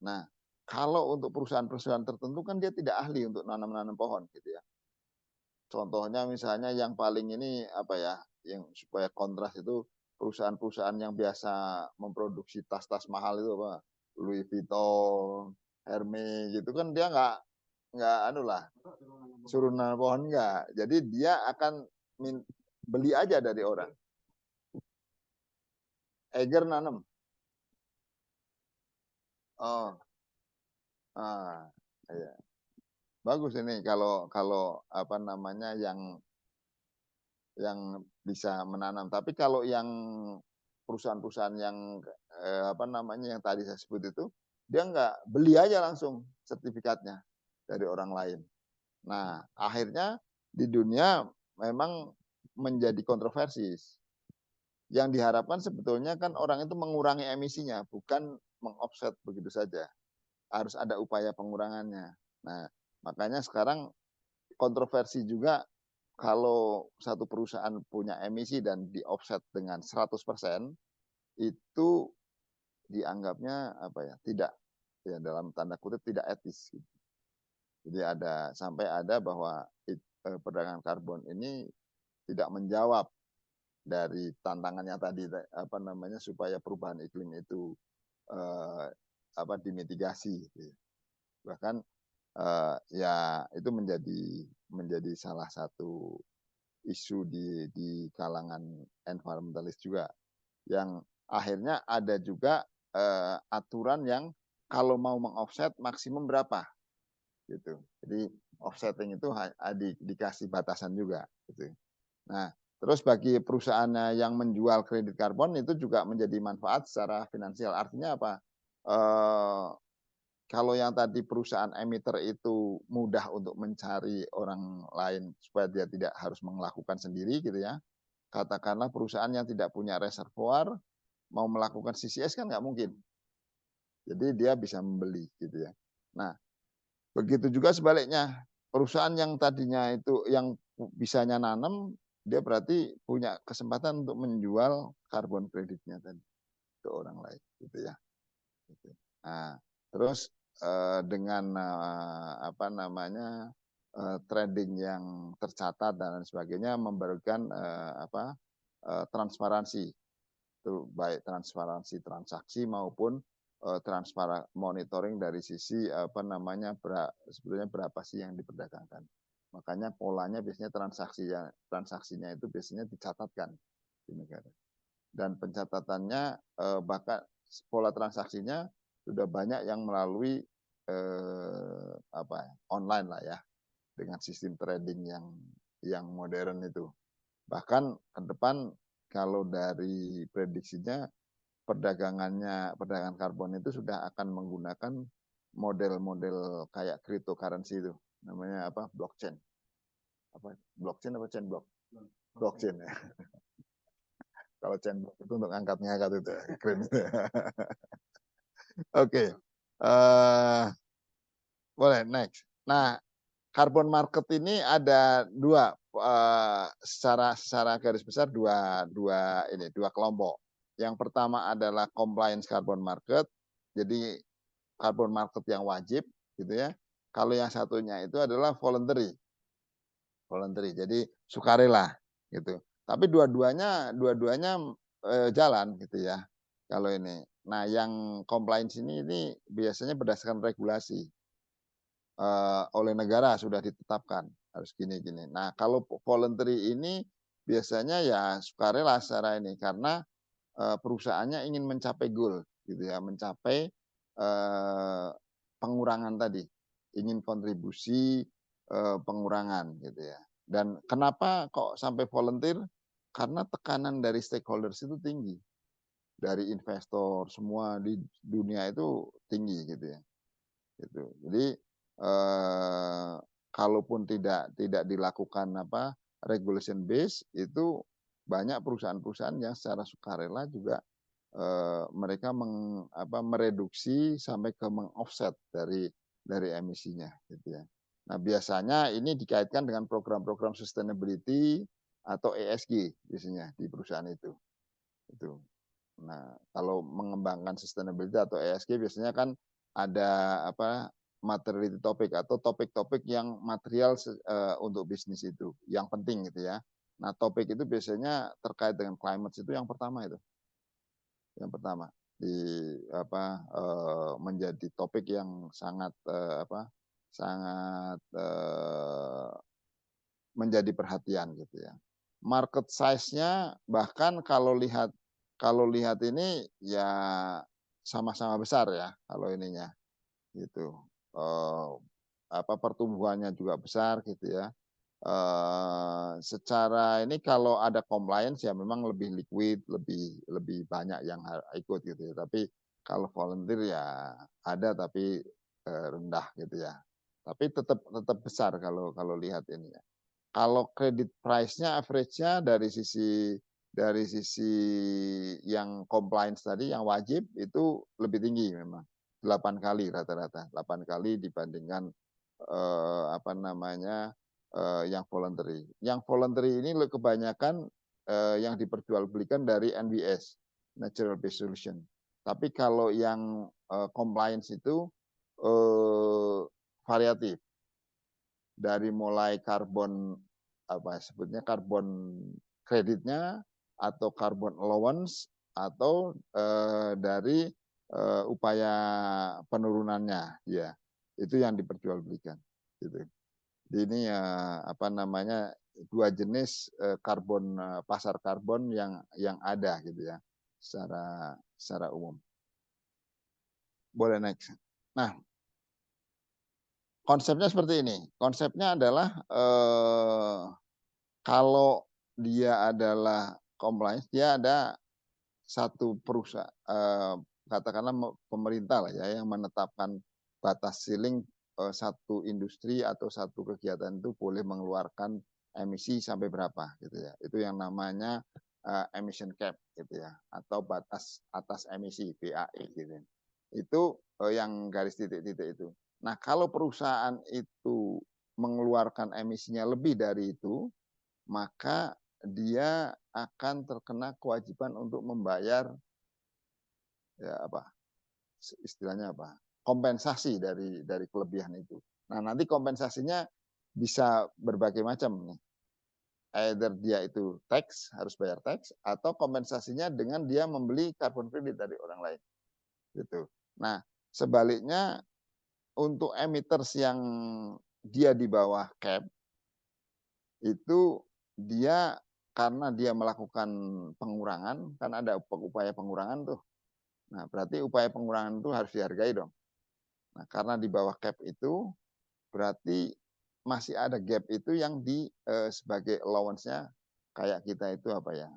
A: Nah, kalau untuk perusahaan-perusahaan tertentu kan dia tidak ahli untuk nanam pohon gitu ya. Contohnya misalnya yang paling ini yang supaya kontras itu perusahaan-perusahaan yang biasa memproduksi tas-tas mahal itu Louis Vuitton, Hermes gitu kan dia nggak suruh nanam pohon nggak. Jadi dia akan beli aja dari orang. Eiger nanam. Oh, iya. Bagus ini kalau yang bisa menanam. Tapi kalau yang perusahaan-perusahaan yang yang tadi saya sebut itu, dia nggak beli aja langsung sertifikatnya dari orang lain. Nah, akhirnya di dunia memang menjadi kontroversi. Yang diharapkan sebetulnya kan orang itu mengurangi emisinya, bukan mengoffset begitu saja. Harus ada upaya pengurangannya. Nah, makanya sekarang kontroversi juga kalau satu perusahaan punya emisi dan di offset dengan 100%, itu dianggapnya tidak ya dalam tanda kutip tidak etis. Jadi sampai ada bahwa perdagangan karbon ini tidak menjawab dari tantangannya tadi supaya perubahan iklim itu dimitigasi. Bahkan ya itu menjadi salah satu isu di kalangan environmentalis juga yang akhirnya ada juga aturan yang kalau mau mengoffset maksimum berapa gitu. Jadi offsetting itu dikasih batasan juga gitu. Nah, terus bagi perusahaan yang menjual kredit karbon itu juga menjadi manfaat secara finansial. Artinya apa? Kalau yang tadi perusahaan emitter itu mudah untuk mencari orang lain supaya dia tidak harus melakukan sendiri gitu ya. Katakanlah perusahaan yang tidak punya reservoir mau melakukan CCS kan nggak mungkin. Jadi dia bisa membeli gitu ya. Nah, begitu juga sebaliknya. Perusahaan yang tadinya itu yang bisanya nanam, dia berarti punya kesempatan untuk menjual karbon kreditnya tadi. ke orang lain, gitu ya. Gitu. Nah, terus dengan apa namanya trading yang tercatat dan lain sebagainya memberikan transparansi, itu baik transparansi transaksi maupun monitoring dari sisi apa namanya sebetulnya berapa sih yang diperdagangkan. Makanya polanya biasanya transaksinya itu biasanya dicatatkan di negara. Dan pencatatannya bahkan pola transaksinya sudah banyak yang melalui online lah ya, dengan sistem trading yang modern itu. Bahkan ke depan kalau dari prediksinya perdagangan karbon itu sudah akan menggunakan model-model kayak cryptocurrency itu, namanya apa, blockchain apa chain block, blockchain ya. Kalau chain block itu untuk ngangkat itu keren. Oke, boleh next. Nah, carbon market ini ada dua, secara garis besar dua kelompok. Yang pertama adalah compliance carbon market, jadi carbon market yang wajib, gitu ya. Kalau yang satunya itu adalah voluntary, jadi sukarela, gitu. Tapi dua-duanya jalan, gitu ya. Kalau ini, nah yang compliance ini biasanya berdasarkan regulasi. Oleh negara sudah ditetapkan harus gini-gini. Nah, kalau voluntary ini biasanya ya sukarela secara ini karena perusahaannya ingin mencapai goal, gitu ya, mencapai pengurangan tadi, ingin kontribusi pengurangan, gitu ya. Dan kenapa kok sampai volunteer? Karena tekanan dari stakeholders itu tinggi, dari investor semua di dunia itu tinggi, gitu ya. Gitu. Jadi kalaupun tidak dilakukan regulation base, itu banyak perusahaan-perusahaan yang secara sukarela juga mereka mereduksi sampai ke mengoffset dari emisinya, gitu ya. Nah, biasanya ini dikaitkan dengan program-program sustainability atau ESG biasanya di perusahaan itu. Itu. Nah, kalau mengembangkan sustainability atau ESG biasanya kan ada materiality topik atau topik-topik yang material untuk bisnis itu, yang penting, gitu ya. Nah, topik itu biasanya terkait dengan climate itu yang pertama itu. Yang pertama menjadi topik yang sangat sangat menjadi perhatian, gitu ya. Market size-nya bahkan kalau lihat ini ya sama-sama besar ya kalau ininya, gitu. Pertumbuhannya juga besar, gitu ya. Secara ini kalau ada compliance ya memang lebih liquid, lebih banyak yang ikut, gitu ya. Tapi kalau volunteer ya ada tapi rendah, gitu ya. Tapi tetap besar kalau lihat ini ya. Kalau credit price-nya average-nya dari sisi yang compliance tadi yang wajib itu lebih tinggi memang. 8 kali rata-rata, 8 kali dibandingkan yang voluntary. Yang voluntary ini kebanyakan yang diperjualbelikan dari NBS, Natural Based Solution. Tapi kalau yang compliance itu variatif. Dari mulai karbon karbon kreditnya atau carbon allowance atau dari upaya penurunannya, ya itu yang diperjualbelikan, gitu. Ini dua jenis karbon, pasar karbon yang ada, gitu ya, secara umum. Boleh next. Nah, konsepnya seperti ini. Konsepnya adalah kalau dia adalah compliance, dia ada satu perusahaan, katakanlah pemerintah lah ya, yang menetapkan batas ceiling satu industri atau satu kegiatan itu boleh mengeluarkan emisi sampai berapa, gitu ya. Itu yang namanya emission cap, gitu ya, atau batas atas emisi BAE, gitu. Itu yang garis titik-titik itu. Nah, kalau perusahaan itu mengeluarkan emisinya lebih dari itu, maka dia akan terkena kewajiban untuk membayar ya apa istilahnya apa kompensasi dari kelebihan itu. Nah nanti kompensasinya bisa berbagai macam nih. Either dia itu tax harus bayar tax atau kompensasinya dengan dia membeli carbon credit dari orang lain gitu. Nah sebaliknya untuk emitters yang dia di bawah cap itu dia karena dia melakukan pengurangan kan ada upaya pengurangan tuh. Nah berarti upaya pengurangan itu harus dihargai dong. Nah, karena di bawah cap itu berarti masih ada gap itu yang sebagai allowance-nya kayak kita itu apa ya?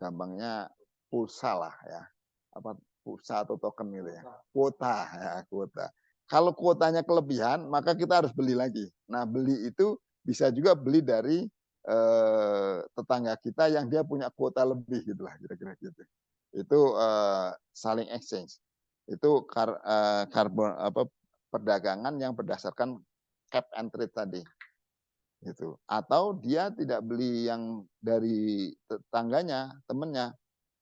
A: Gampangnya pulsa lah ya. Apa pulsa atau token gitu ya. Kuota ya, kuota. Kalau kuotanya kelebihan, maka kita harus beli lagi. Nah, beli itu bisa juga beli dari tetangga kita yang dia punya kuota lebih gitulah kira-kira gitu. Itu saling exchange. Itu karbon apa perdagangan yang berdasarkan cap and trade tadi gitu. Atau dia tidak beli yang dari tetangganya, temennya,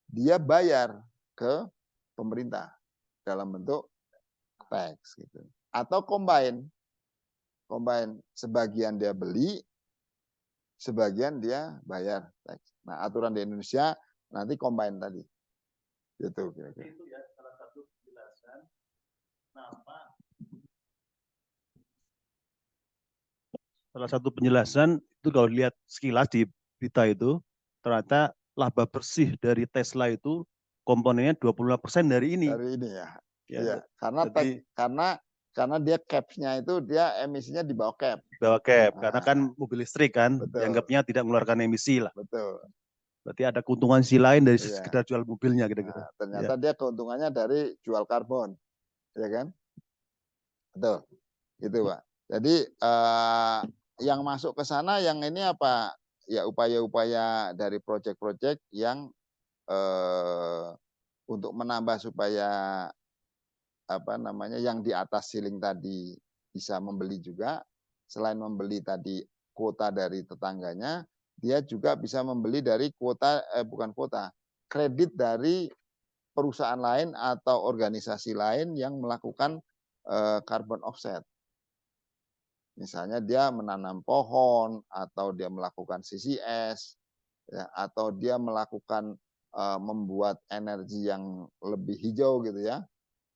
A: dia bayar ke pemerintah dalam bentuk tax gitu. Atau combine sebagian dia beli, sebagian dia bayar tax. Nah, aturan di Indonesia nanti combine tadi. Gitu kira-kira.
C: Itu ya salah satu penjelasan kenapa salah satu penjelasan itu kalau lihat sekilas di berita itu ternyata laba bersih dari Tesla itu komponennya 25% dari ini.
A: Dari ini ya.
C: Ya,
A: Iya, karena
C: jadi
A: karena dia caps-nya itu dia emisinya di bawah cap.
C: bawa cap karena
A: Nah,
C: kan mobil listrik kan
A: betul.
C: dianggapnya tidak mengeluarkan emisi lah.
A: Betul.
C: Berarti ada keuntungan sisi lain dari
A: Iya.
C: sekedar jual mobilnya gitu-gitu.
A: Nah, ternyata dia keuntungannya dari jual karbon, ya kan? Betul. Itu, Pak. Jadi yang masuk ke sana yang ini apa? Ya upaya-upaya dari proyek-proyek yang untuk menambah supaya apa namanya yang di atas ceiling tadi bisa membeli juga. Selain membeli tadi kuota dari tetangganya, dia juga bisa membeli dari kuota bukan kuota, kredit dari perusahaan lain atau organisasi lain yang melakukan carbon offset. Misalnya dia menanam pohon atau dia melakukan CCS ya, atau dia melakukan membuat energi yang lebih hijau gitu ya.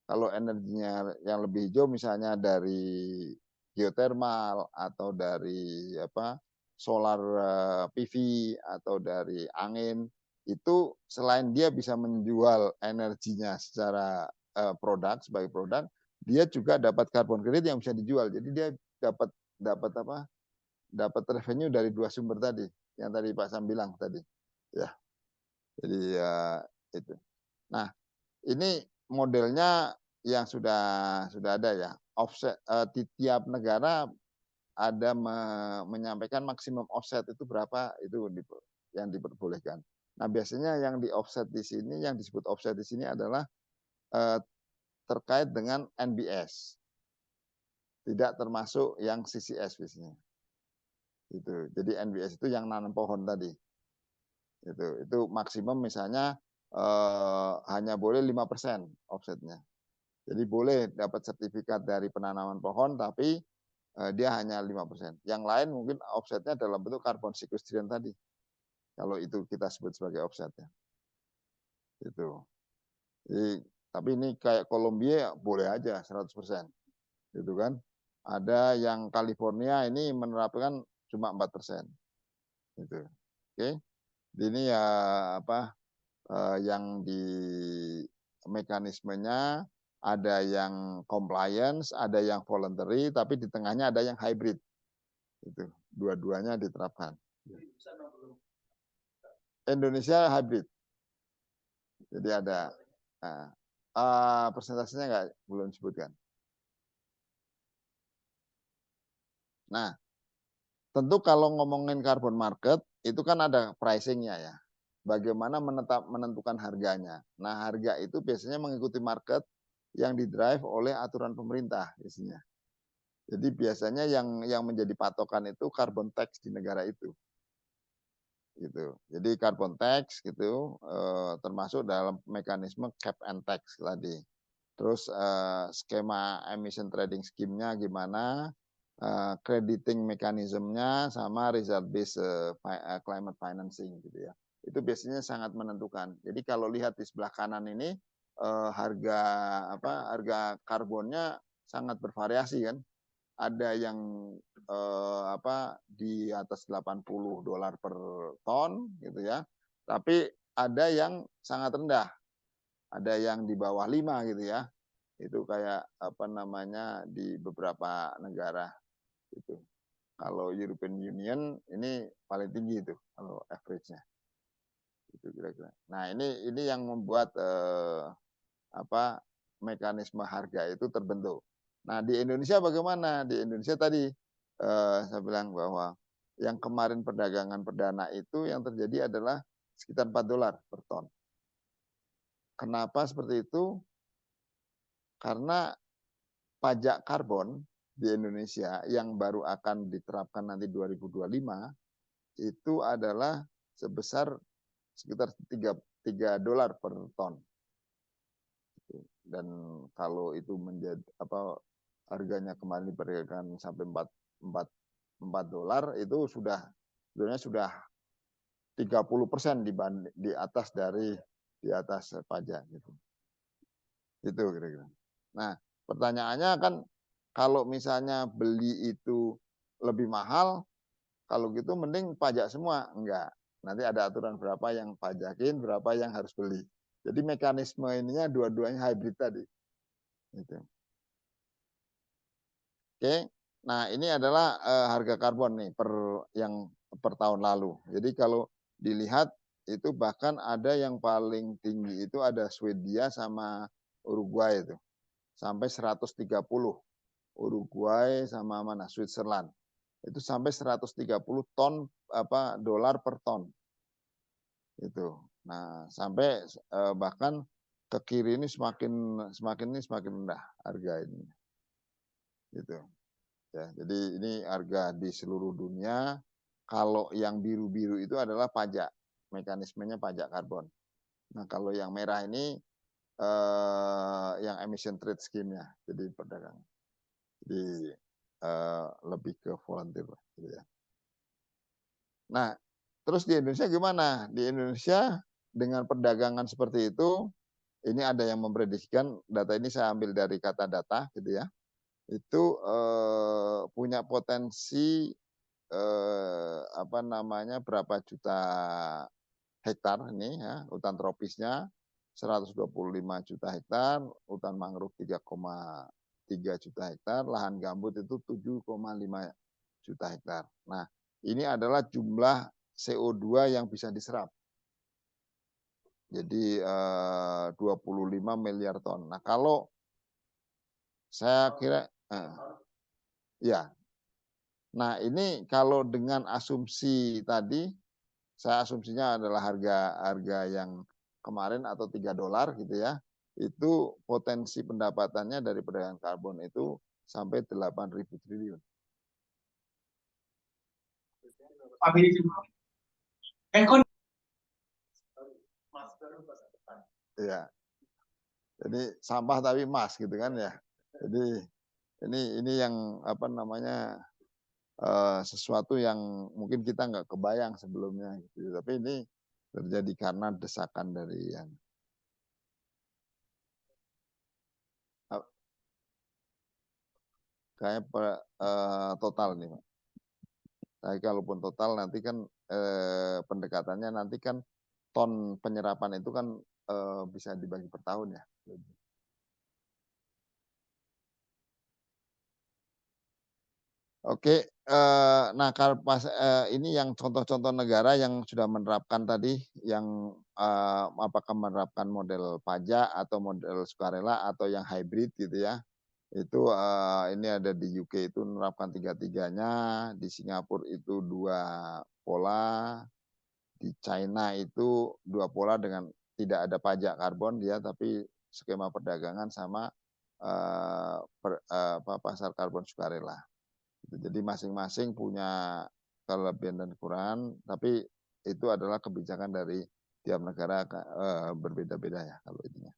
A: Kalau energinya yang lebih hijau misalnya dari geotermal atau dari apa solar PV atau dari angin itu selain dia bisa menjual energinya secara produk sebagai produk, dia juga dapat carbon credit yang bisa dijual. Jadi dia dapat dapat apa? Dapat revenue dari dua sumber tadi yang tadi Pak Sam bilang tadi. Ya. Jadi ya itu. Nah, ini modelnya yang sudah ada ya. Offset di tiap negara ada menyampaikan maksimum offset itu berapa itu yang diperbolehkan. Nah, biasanya yang di offset di sini yang disebut offset di sini adalah terkait dengan NBS. Tidak termasuk yang CCS biasanya. Itu. Jadi NBS itu yang nanam pohon tadi. Itu maksimum misalnya hanya boleh 5% offsetnya. Jadi boleh dapat sertifikat dari penanaman pohon, tapi dia hanya 5%. Yang lain mungkin offsetnya dalam bentuk carbon sequestration tadi. Kalau itu kita sebut sebagai offset ya. Itu. Jadi, tapi ini kayak Kolombia boleh aja 100%. Gitu kan. Ada yang California ini menerapkan cuma 4%. Gitu. Oke. Ini ya apa yang di mekanismenya ada yang compliance, ada yang voluntary, tapi di tengahnya ada yang hybrid. Itu dua-duanya diterapkan. Indonesia hybrid. Jadi ada persentasenya nggak belum disebutkan. Nah, tentu kalau ngomongin carbon market itu kan ada pricingnya ya. Bagaimana menentukan harganya. Nah, harga itu biasanya mengikuti market yang didrive oleh aturan pemerintah biasanya. Jadi biasanya yang menjadi patokan itu carbon tax di negara itu. gitu. Jadi carbon tax gitu termasuk dalam mekanisme cap and tax tadi. Terus skema emission trading scheme-nya gimana, crediting mekanismenya sama result based climate financing gitu ya. Itu biasanya sangat menentukan. Jadi kalau lihat di sebelah kanan ini harga harga karbonnya sangat bervariasi kan. Ada yang di atas $80 per ton gitu ya. Tapi ada yang sangat rendah. Ada yang di bawah 5 gitu ya. Itu kayak di beberapa negara itu. Kalau European Union ini paling tinggi itu kalau average-nya. Itu kira-kira. Nah, ini yang membuat mekanisme harga itu terbentuk. Nah, di Indonesia bagaimana? Di Indonesia tadi saya bilang bahwa yang kemarin perdagangan perdana itu yang terjadi adalah sekitar $4 per ton. Kenapa seperti itu? Karena pajak karbon di Indonesia yang baru akan diterapkan nanti 2025 itu adalah sebesar sekitar $3 per ton. Dan kalau itu menjadi harganya kemarin diperdagangkan sampai $4 itu sebenarnya sudah 30% di atas pajak gitu. Itu kira-kira. Nah, pertanyaannya kan kalau misalnya beli itu lebih mahal, kalau gitu mending pajak semua. Enggak. Nanti ada aturan berapa yang pajakin, berapa yang harus beli. Jadi mekanisme ininya dua-duanya hybrid tadi. Gitu. Oke. Nah, ini adalah harga karbon nih per tahun lalu. Jadi kalau dilihat itu bahkan ada yang paling tinggi itu ada Swedia sama Uruguay itu. Sampai 130. Uruguay sama mana? Switzerland. Itu sampai 130 ton dolar per ton. Itu. Nah, sampai bahkan ke kiri ini semakin rendah harga ini. Gitu. Ya, jadi ini harga di seluruh dunia. Kalau yang biru-biru itu adalah pajak, mekanismenya pajak karbon. Nah, kalau yang merah ini yang emission trade scheme-nya, jadi perdagangan. Jadi lebih ke volunteer gitu ya. Nah, terus di Indonesia gimana? Di Indonesia dengan perdagangan seperti itu, ini ada yang memprediksikan, data ini saya ambil dari kata data gitu ya. Itu punya potensi berapa juta hektar ini ya, hutan tropisnya 125 juta hektar, hutan mangrove 3,3 juta hektar, lahan gambut itu 7,5 juta hektar. Nah, ini adalah jumlah CO2 yang bisa diserap. Jadi 25 miliar ton. Nah, kalau saya kira ya. Nah, ini kalau dengan asumsi tadi, saya asumsinya adalah harga yang kemarin atau $3 gitu ya. Itu potensi pendapatannya dari perdagangan karbon itu sampai 8.000 triliun. Ya. Jadi sampah tapi emas gitu kan ya. Jadi ini yang sesuatu yang mungkin kita nggak kebayang sebelumnya gitu. Tapi ini terjadi karena desakan dari yang kayak total nih, Pak. Tapi kalaupun total nanti kan pendekatannya nanti kan ton penyerapan itu kan bisa dibagi per tahun ya. Oke, nah kalau ini yang contoh-contoh negara yang sudah menerapkan tadi, yang apakah menerapkan model pajak atau model sukarela atau yang hybrid gitu ya. Itu ini ada di UK itu menerapkan tiga-tiganya, di Singapura itu 2 pola, di China itu 2 pola dengan tidak ada pajak karbon dia, tapi skema perdagangan sama pasar karbon sukarela. Jadi masing-masing punya kelebihan dan kekurangan, tapi itu adalah kebijakan dari tiap negara berbeda-beda ya kalau ininya.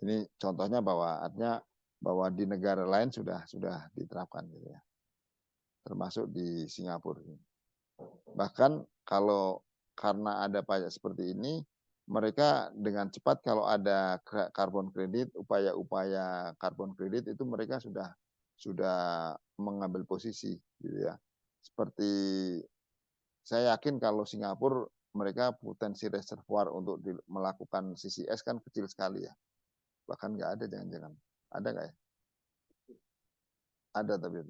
A: Ini contohnya bahwa artinya bahwa di negara lain sudah diterapkan gitu ya. Termasuk di Singapura. Bahkan kalau karena ada pajak seperti ini, mereka dengan cepat kalau ada karbon kredit, upaya-upaya karbon kredit itu mereka sudah mengambil posisi gitu ya. Seperti saya yakin kalau Singapura mereka potensi reservoir untuk melakukan CCS kan kecil sekali ya. Bahkan nggak ada jangan-jangan. Ada nggak ya? Ada tapi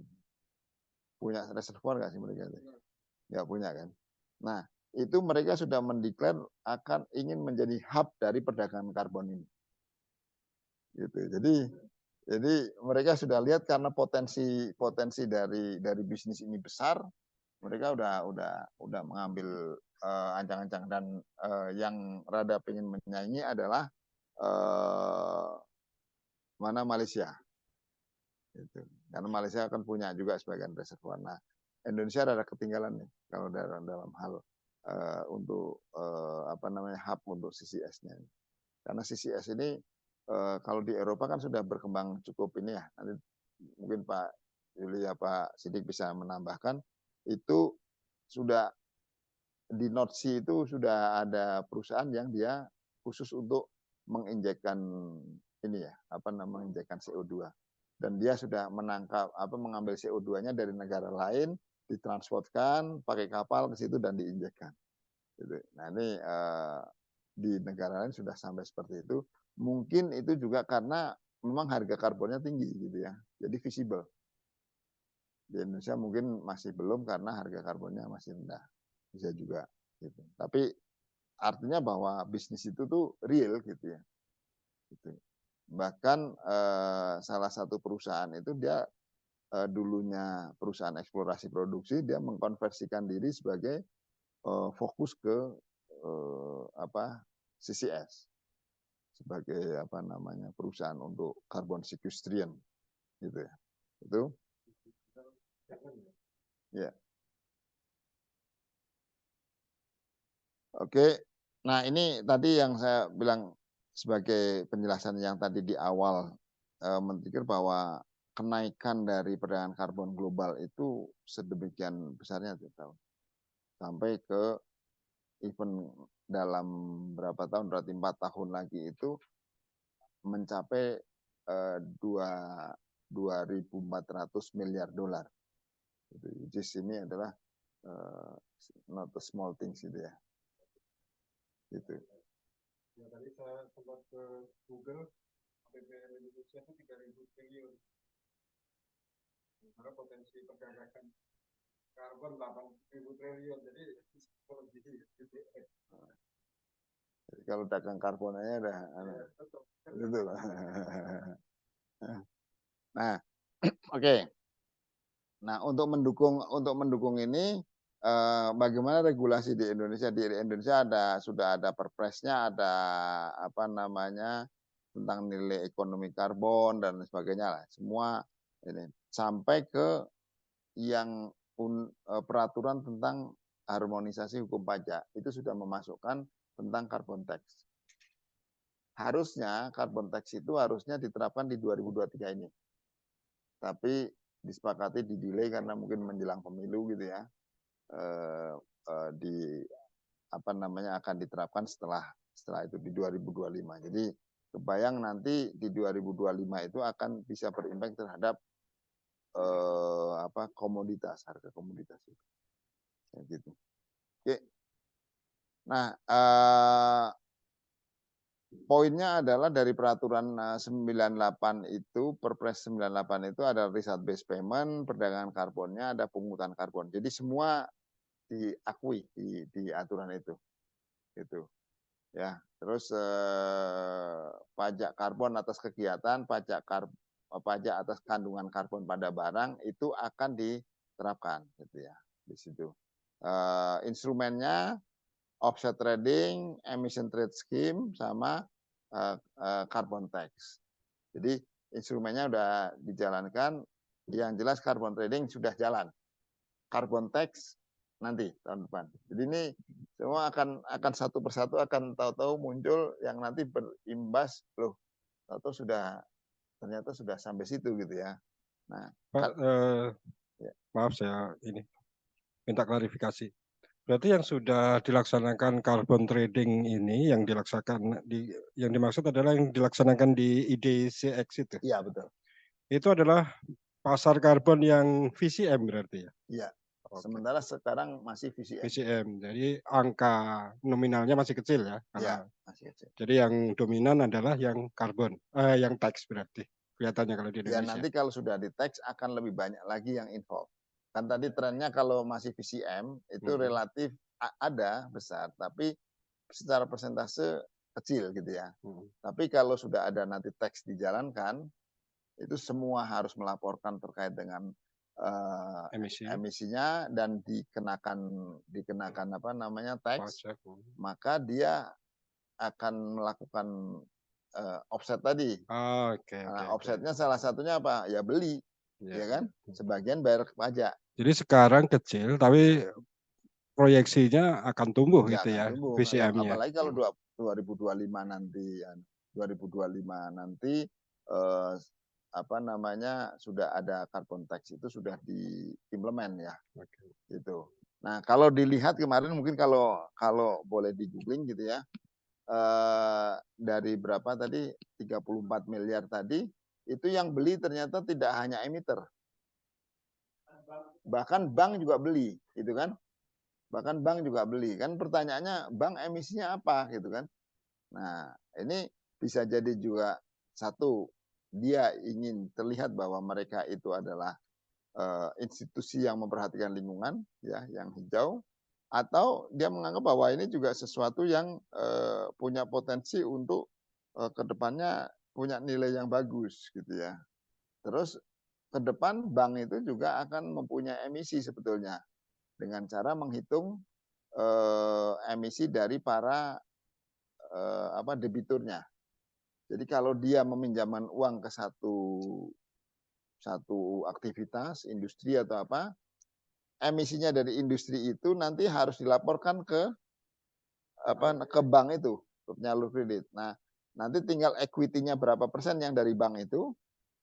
A: punya reservoir nggak sih mereka? Nggak punya kan? Nah, itu mereka sudah mendeklar akan ingin menjadi hub dari perdagangan karbon ini. Gitu. Jadi mereka sudah lihat karena potensi dari bisnis ini besar, mereka udah mengambil ancang-ancang dan yang rada pengen menyanyi adalah mana Malaysia. Gitu. Karena Malaysia akan punya juga sebagian reservoir. Nah, Indonesia rada ketinggalan nih kalau dalam hal untuk hub untuk CCS-nya. Karena CCS ini kalau di Eropa kan sudah berkembang cukup ini ya. Nanti mungkin Pak Yuli Pak Sidik bisa menambahkan itu sudah di North Sea itu sudah ada perusahaan yang dia khusus untuk menginjekkan ini ya, menginjekkan CO2. Dan dia sudah mengambil CO2-nya dari negara lain, ditransportkan pakai kapal ke situ dan diinjekkan. Gitu. Nah ini di negara lain sudah sampai seperti itu. Mungkin itu juga karena memang harga karbonnya tinggi gitu ya, jadi visible. Di Indonesia mungkin masih belum karena harga karbonnya masih rendah, bisa juga. Gitu. Tapi artinya bahwa bisnis itu tuh real gitu ya. Gitu. Bahkan salah satu perusahaan itu dia dulunya perusahaan eksplorasi produksi, dia mengkonversikan diri sebagai fokus ke CCS sebagai perusahaan untuk carbon sequestration gitu ya. Itu ya. Oke. Nah, ini tadi yang saya bilang sebagai penjelasan yang tadi di awal menpikir bahwa kenaikan dari perdagangan karbon global itu sedemikian besarnya tahu. Sampai ke even dalam berapa tahun, berarti 4 tahun lagi itu mencapai 2.400 miliar dolar. Which is ini adalah not a small things gitu ya. Gitu.
B: Ya, tadi saya sempat ke Google, APBN Indonesia itu 3.000 triliun. Sementara potensi perdagangan karbon 8.000 triliun. Jadi
A: Jadi kalau dagang karbonnya udah itu. Nah, oke. Nah, untuk mendukung ini bagaimana regulasi di Indonesia? Di Indonesia sudah ada perpresnya, ada tentang nilai ekonomi karbon dan sebagainya lah. Semua ini sampai ke yang peraturan tentang harmonisasi hukum pajak itu sudah memasukkan tentang carbon tax. Harusnya carbon tax itu harusnya diterapkan di 2023 ini. Tapi disepakati di delay karena mungkin menjelang pemilu gitu ya. Akan diterapkan setelah itu di 2025. Jadi kebayang nanti di 2025 itu akan bisa berimpact terhadap komoditas, harga komoditas itu. Ya, gitu. Oke. Nah, poinnya adalah dari peraturan 98 itu, Perpres 98 itu ada risk based payment, perdagangan karbonnya, ada pungutan karbon. Jadi semua diakui di aturan itu. Gitu. Ya, terus pajak karbon atas kegiatan, pajak atas kandungan karbon pada barang itu akan diterapkan gitu ya di situ. Instrumennya offset trading, emission trade scheme sama carbon tax. Jadi instrumennya udah dijalankan, yang jelas carbon trading sudah jalan. Carbon tax nanti tahun depan. Jadi ini Semua akan satu persatu akan tahu-tahu muncul yang nanti berimbas, loh, tahu-tahu ternyata sudah sampai situ gitu ya. Nah,
B: Pak,
A: ya.
B: maaf saya ini minta klarifikasi. Berarti yang sudah dilaksanakan carbon trading ini yang dimaksud adalah yang dilaksanakan di IDCX itu.
A: Iya, betul.
B: Itu adalah pasar karbon yang VCM berarti ya?
A: Iya.
B: Oke.
A: Sementara sekarang masih VCM.
B: VCM. Jadi angka nominalnya masih kecil ya?
A: Iya, masih kecil.
B: Jadi yang dominan adalah yang karbon, yang tax berarti. Kelihatannya kalau di
A: Ya
B: Indonesia.
A: nanti kalau sudah di tax akan lebih banyak lagi yang involved. Kan tadi trennya kalau masih VCM itu relatif ada besar, tapi secara persentase kecil gitu ya. Tapi kalau sudah ada nanti tax dijalankan, itu semua harus melaporkan terkait dengan emisinya dan dikenakan apa namanya tax, maka dia akan melakukan offset tadi. Offsetnya salah satunya apa? Ya beli, ya kan? Sebagian bayar pajak.
B: Jadi sekarang kecil, tapi proyeksinya akan tumbuh gitu ya,
A: tumbuh.
B: VCM-nya.
A: Apalagi kalau 2025 nanti, 2025 nanti apa namanya sudah ada carbon tax itu sudah diimplement ya, gitu. Nah kalau dilihat kemarin mungkin kalau boleh di googling gitu ya, dari berapa tadi 34 miliar tadi itu yang beli ternyata tidak hanya emiter, bahkan bank juga beli, gitu kan? Bahkan bank juga beli kan, pertanyaannya bank emisinya apa gitu kan? Nah ini bisa jadi juga satu dia ingin terlihat bahwa mereka itu adalah institusi yang memperhatikan lingkungan ya yang hijau, atau dia menganggap bahwa ini juga sesuatu yang punya potensi untuk kedepannya punya nilai yang bagus gitu ya. Terus ke depan bank itu juga akan mempunyai emisi sebetulnya dengan cara menghitung emisi dari para debiturnya. Jadi kalau dia meminjamkan uang ke satu aktivitas industri atau apa, emisinya dari industri itu nanti harus dilaporkan ke bank itu, ke penyalur kredit. Nah, nanti tinggal equity-nya berapa persen yang dari bank itu,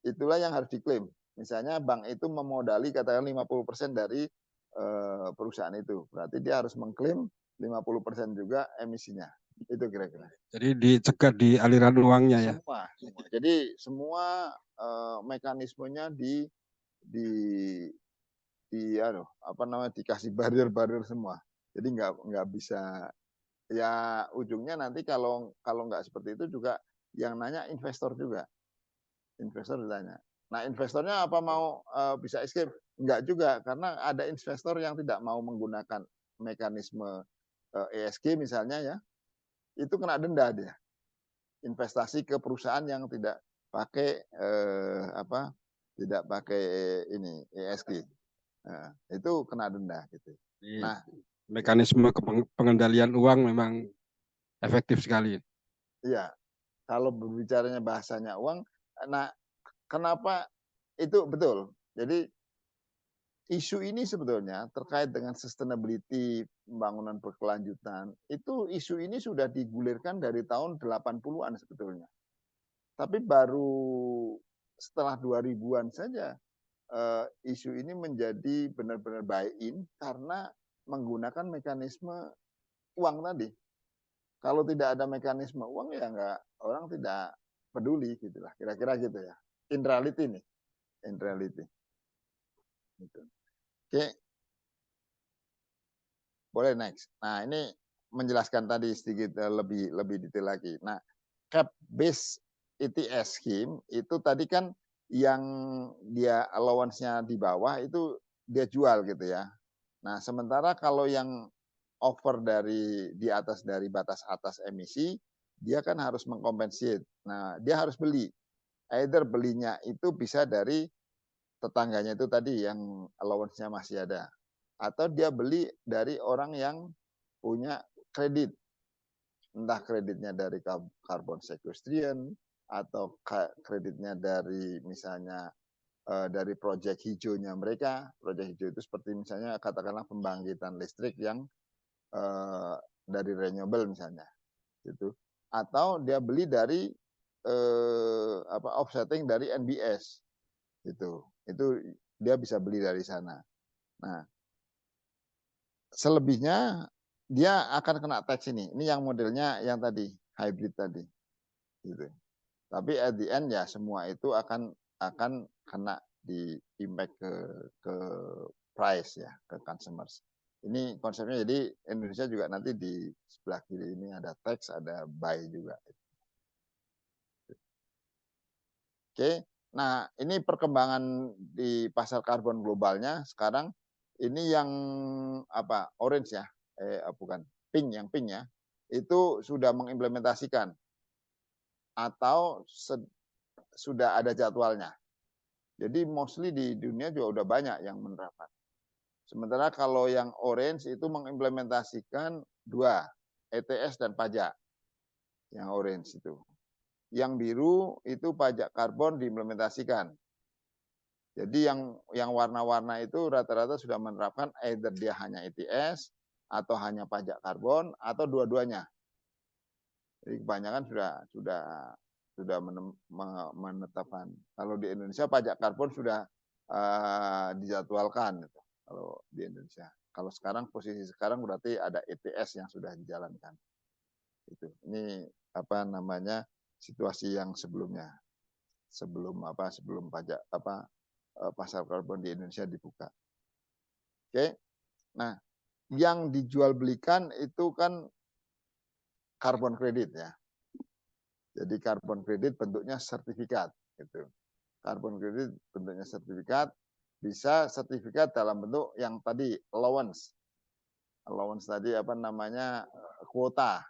A: itulah yang harus diklaim. Misalnya bank itu memodali katakan 50% dari perusahaan itu. Berarti dia harus mengklaim 50% juga emisinya. Itu kira-kira.
B: Jadi dicegat di aliran uangnya ya.
A: Semua. Jadi semua mekanismenya dikasih barrier semua. Jadi nggak bisa, ya ujungnya nanti kalau nggak seperti itu juga yang nanya investor juga. Investor ditanya. Nah, investornya apa mau bisa escape? Enggak juga, karena ada investor yang tidak mau menggunakan mekanisme ESG misalnya ya, itu kena denda dia. Investasi ke perusahaan yang tidak pakai tidak pakai ini ESG. Nah, itu kena denda gitu. Nah,
B: mekanisme pengendalian uang memang efektif sekali.
A: iya. Kalau berbicaranya bahasanya uang, nah kenapa itu betul. Jadi isu ini sebetulnya terkait dengan sustainability, pembangunan berkelanjutan, itu isu ini sudah digulirkan dari tahun 80-an sebetulnya. Tapi baru setelah 2000-an saja isu ini menjadi benar-benar buy-in karena menggunakan mekanisme uang tadi. Kalau tidak ada mekanisme uang ya orang tidak peduli gitulah, kira-kira gitu ya. In reality nih, in reality. Gitu. Oke, boleh next. Nah ini menjelaskan tadi sedikit lebih detail lagi. Nah cap base ETS scheme itu tadi kan yang dia allowance-nya di bawah itu dia jual gitu ya. Nah sementara kalau yang over di atas dari batas atas emisi, dia kan harus mengkompensate. Nah dia harus beli. Either belinya itu bisa dari tetangganya itu tadi yang allowance-nya masih ada, atau dia beli dari orang yang punya kredit, entah kreditnya dari carbon sequestration atau kreditnya dari misalnya dari proyek hijaunya mereka. Proyek hijau itu seperti misalnya katakanlah pembangkitan listrik yang dari renewable misalnya, gitu. Atau dia beli dari offsetting dari NBS, gitu. Itu dia bisa beli dari sana. Nah, selebihnya dia akan kena tax ini. Ini yang modelnya yang tadi hybrid tadi, gitu. Tapi at the end ya semua itu akan kena di impact ke price ya, ke consumers. Ini konsepnya, jadi Indonesia juga nanti di sebelah kiri ini ada tax, ada buy juga. Oke, nah ini perkembangan di pasar karbon globalnya sekarang ini yang orange ya, bukan pink, yang pink ya, itu sudah mengimplementasikan atau sudah ada jadwalnya. Jadi mostly di dunia juga udah banyak yang menerapkan. Sementara kalau yang orange itu mengimplementasikan 2, ETS dan pajak. Yang orange itu. Yang biru itu pajak karbon diimplementasikan. Jadi yang warna-warna itu rata-rata sudah menerapkan either dia hanya ETS atau hanya pajak karbon atau dua-duanya. Jadi kebanyakan sudah menetapkan. Kalau di Indonesia pajak karbon sudah dijadwalkan gitu, kalau di Indonesia. Kalau sekarang posisi sekarang berarti ada ETS yang sudah dijalankan. Itu. Ini situasi yang sebelumnya. Sebelum pajak pasar karbon di Indonesia dibuka. Oke. Nah, yang dijual belikan itu kan karbon kredit ya. Jadi karbon kredit bentuknya sertifikat gitu. Karbon kredit bentuknya sertifikat, bisa sertifikat dalam bentuk yang tadi allowance. Allowance tadi kuota.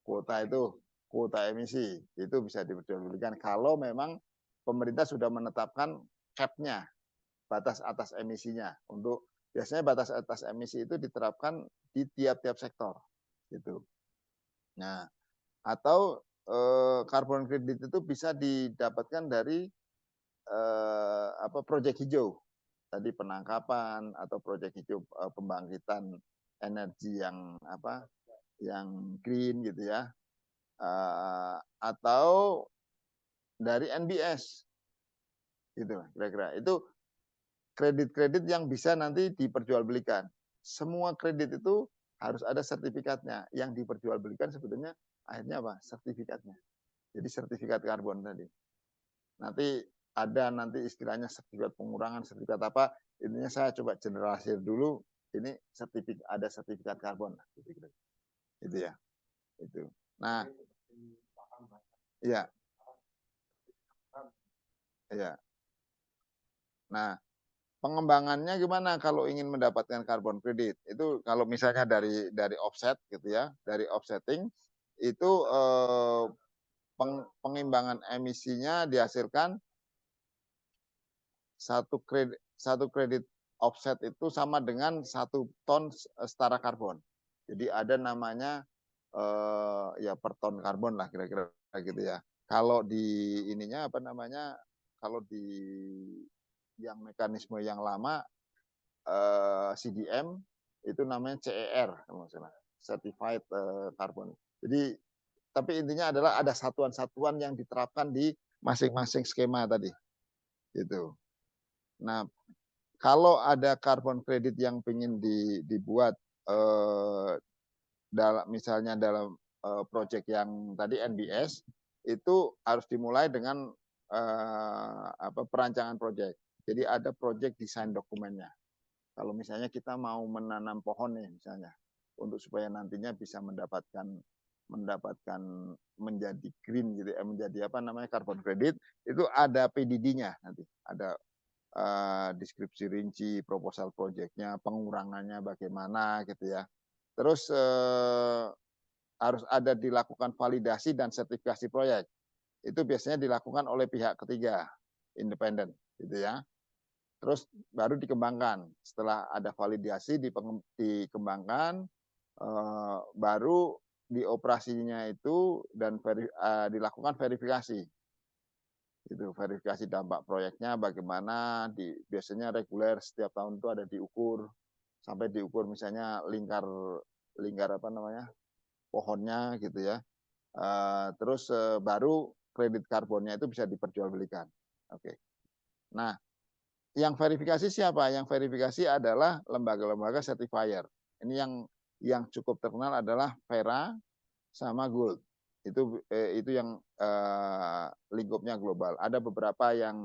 A: Kuota itu kuota emisi. Itu bisa diperjualbelikan kalau memang pemerintah sudah menetapkan cap-nya, batas atas emisinya. Untuk biasanya batas atas emisi itu diterapkan di tiap-tiap sektor gitu. Nah, atau karbon kredit itu bisa didapatkan dari proyek hijau. Tadi penangkapan atau proyek hijau, pembangkitan energi yang green gitu ya. Atau dari NBS. Gitu kira-kira. Itu kredit-kredit yang bisa nanti diperjualbelikan. Semua kredit itu harus ada sertifikatnya. Yang diperjualbelikan sebetulnya akhirnya sertifikatnya. Jadi sertifikat karbon tadi. Nanti ada istilahnya sertifikat pengurangan, sertifikat apa. Intinya saya coba generalisir dulu. Ini ada sertifikat karbon. Gitu ya. Itu. Nah, iya. Iya. Nah, pengembangannya gimana kalau ingin mendapatkan karbon kredit? Itu kalau misalnya dari offset gitu ya, dari offsetting itu pengimbangan emisinya dihasilkan satu kredit offset itu sama dengan 1 ton setara karbon. Jadi ada namanya ya per ton karbon lah kira-kira gitu ya. Kalau di ininya kalau di yang mekanisme yang lama CDM itu namanya CER kalau nggak salah, Certified Carbon. Jadi tapi intinya adalah ada satuan-satuan yang diterapkan di masing-masing skema tadi. Gitu. Nah, kalau ada carbon credit yang ingin dibuat misalnya dalam proyek yang tadi NBS, itu harus dimulai dengan perancangan proyek. Jadi ada proyek desain dokumennya. Kalau misalnya kita mau menanam pohon nih misalnya, untuk supaya nantinya bisa mendapatkan menjadi green gitu, menjadi carbon credit, itu ada PDD-nya nanti, ada deskripsi rinci, proposal proyeknya, pengurangannya bagaimana gitu ya. Terus harus ada dilakukan validasi dan sertifikasi proyek. Itu biasanya dilakukan oleh pihak ketiga, independen gitu ya. Terus baru dikembangkan. Setelah ada validasi dikembangkan, baru dioperasinya itu dan dilakukan verifikasi. Itu verifikasi dampak proyeknya bagaimana, biasanya reguler setiap tahun itu ada diukur, sampai diukur misalnya lingkar lingkar apa namanya pohonnya gitu ya. Terus baru kredit karbonnya itu bisa diperjualbelikan. Oke. Nah, yang verifikasi siapa? Yang verifikasi adalah lembaga-lembaga certifier. Ini yang cukup terkenal adalah Verra sama Gold. Itu yang lingkupnya global. Ada beberapa yang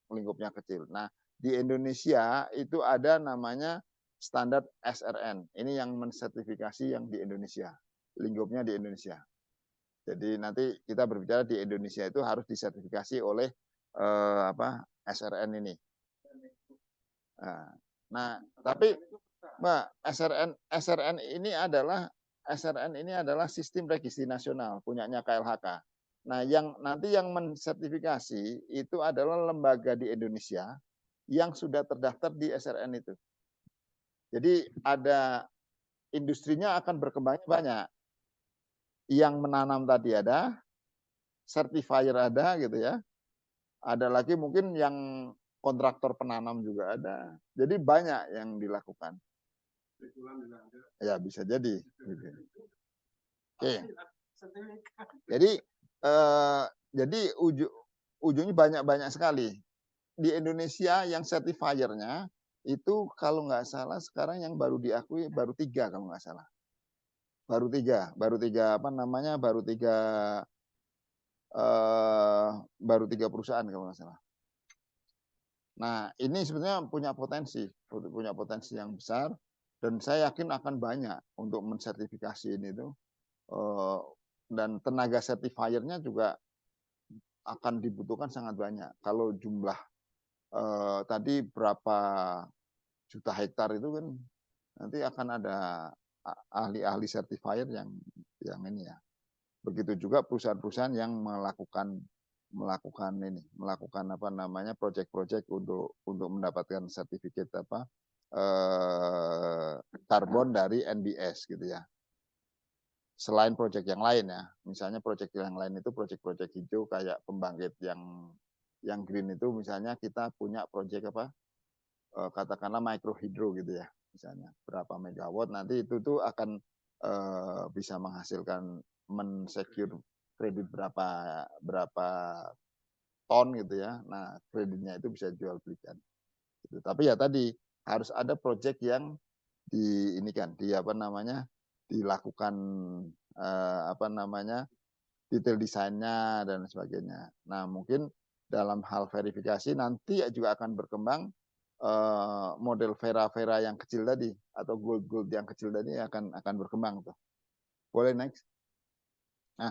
A: lingkupnya kecil. Nah, di Indonesia itu ada namanya standar SRN. Ini yang mensertifikasi yang di Indonesia. Lingkupnya di Indonesia. Jadi nanti kita berbicara di Indonesia itu harus disertifikasi oleh SRN ini. Nah, tapi Mbak, SRN ini adalah sistem registrasi nasional punyanya KLHK. Nah, nanti yang mensertifikasi itu adalah lembaga di Indonesia yang sudah terdaftar di SRN itu. Jadi ada industrinya akan berkembang banyak. Yang menanam tadi ada, certifier ada gitu ya. Ada lagi mungkin yang kontraktor penanam juga ada. Jadi banyak yang dilakukan. Ya bisa jadi. Oke. Jadi ujungnya banyak sekali. Di Indonesia yang certifiernya itu kalau nggak salah sekarang yang baru diakui baru 3 kalau nggak salah. Baru tiga perusahaan kalau nggak salah. Nah, ini sebenarnya punya potensi yang besar dan saya yakin akan banyak untuk mensertifikasi ini tuh. Dan tenaga certifiernya juga akan dibutuhkan sangat banyak. Kalau jumlah tadi berapa juta hektar itu kan nanti akan ada ahli-ahli certifier yang ini ya. Begitu juga perusahaan-perusahaan yang melakukan proyek-proyek untuk mendapatkan sertifikat karbon dari NBS gitu ya. Selain proyek yang lain ya, misalnya proyek yang lain itu proyek-proyek hijau kayak pembangkit yang green itu misalnya kita punya proyek katakanlah microhydro gitu ya, misalnya berapa megawatt nanti itu tuh akan bisa menghasilkan mensecure kredit berapa ton gitu ya. Nah, kreditnya itu bisa jual belikan. Gitu. Tapi ya tadi harus ada proyek yang dilakukan detail desainnya dan sebagainya. Nah, mungkin dalam hal verifikasi nanti juga akan berkembang model Verra yang kecil tadi atau gold yang kecil tadi akan berkembang tuh. Boleh next. Nah,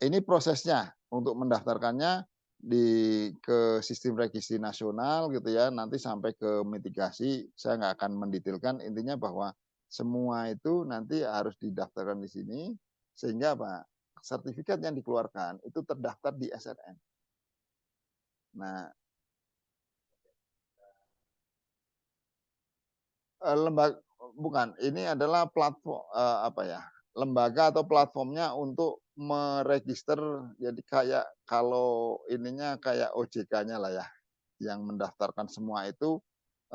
A: ini prosesnya untuk mendaftarkannya ke sistem registrasi nasional gitu ya, nanti sampai ke mitigasi saya nggak akan mendetailkan, intinya bahwa semua itu nanti harus didaftarkan di sini sehingga sertifikat yang dikeluarkan itu terdaftar di SRN. Nah, ini adalah platform lembaga atau platformnya untuk meregister, jadi kayak kalau ininya kayak OJK-nya lah ya, yang mendaftarkan semua itu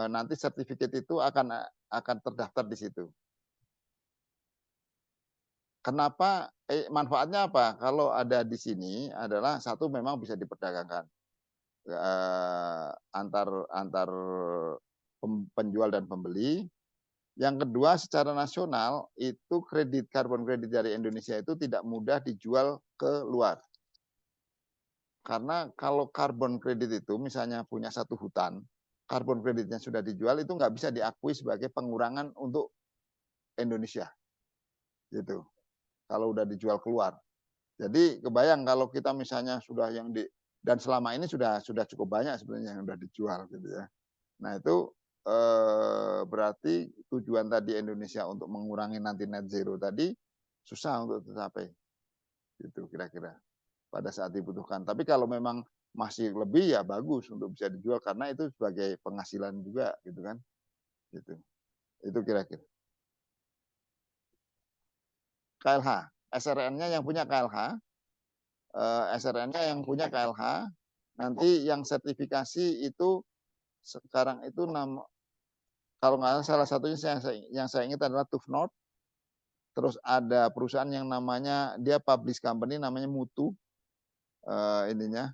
A: nanti sertifikat itu akan terdaftar di situ. Kenapa? Manfaatnya apa? Kalau ada di sini adalah satu memang bisa diperdagangkan antar penjual dan pembeli. Yang kedua, secara nasional itu karbon kredit dari Indonesia itu tidak mudah dijual ke luar. Karena kalau karbon kredit itu misalnya punya satu hutan, karbon kreditnya sudah dijual itu nggak bisa diakui sebagai pengurangan untuk Indonesia. Gitu. Kalau udah dijual keluar. Jadi kebayang kalau kita misalnya sudah dan selama ini sudah cukup banyak sebenarnya yang sudah dijual gitu ya. Nah, itu berarti tujuan tadi Indonesia untuk mengurangi nanti net zero tadi susah untuk tercapai. Gitu kira-kira pada saat dibutuhkan. Tapi kalau memang masih lebih ya bagus untuk bisa dijual karena itu sebagai penghasilan juga gitu kan. Gitu. Itu kira-kira. KLH, SRN-nya yang punya KLH, nanti yang sertifikasi itu sekarang itu kalau nggak salah satunya yang saya ingat adalah TUV North. terus ada perusahaan yang namanya dia publish company namanya Mutu, ininya,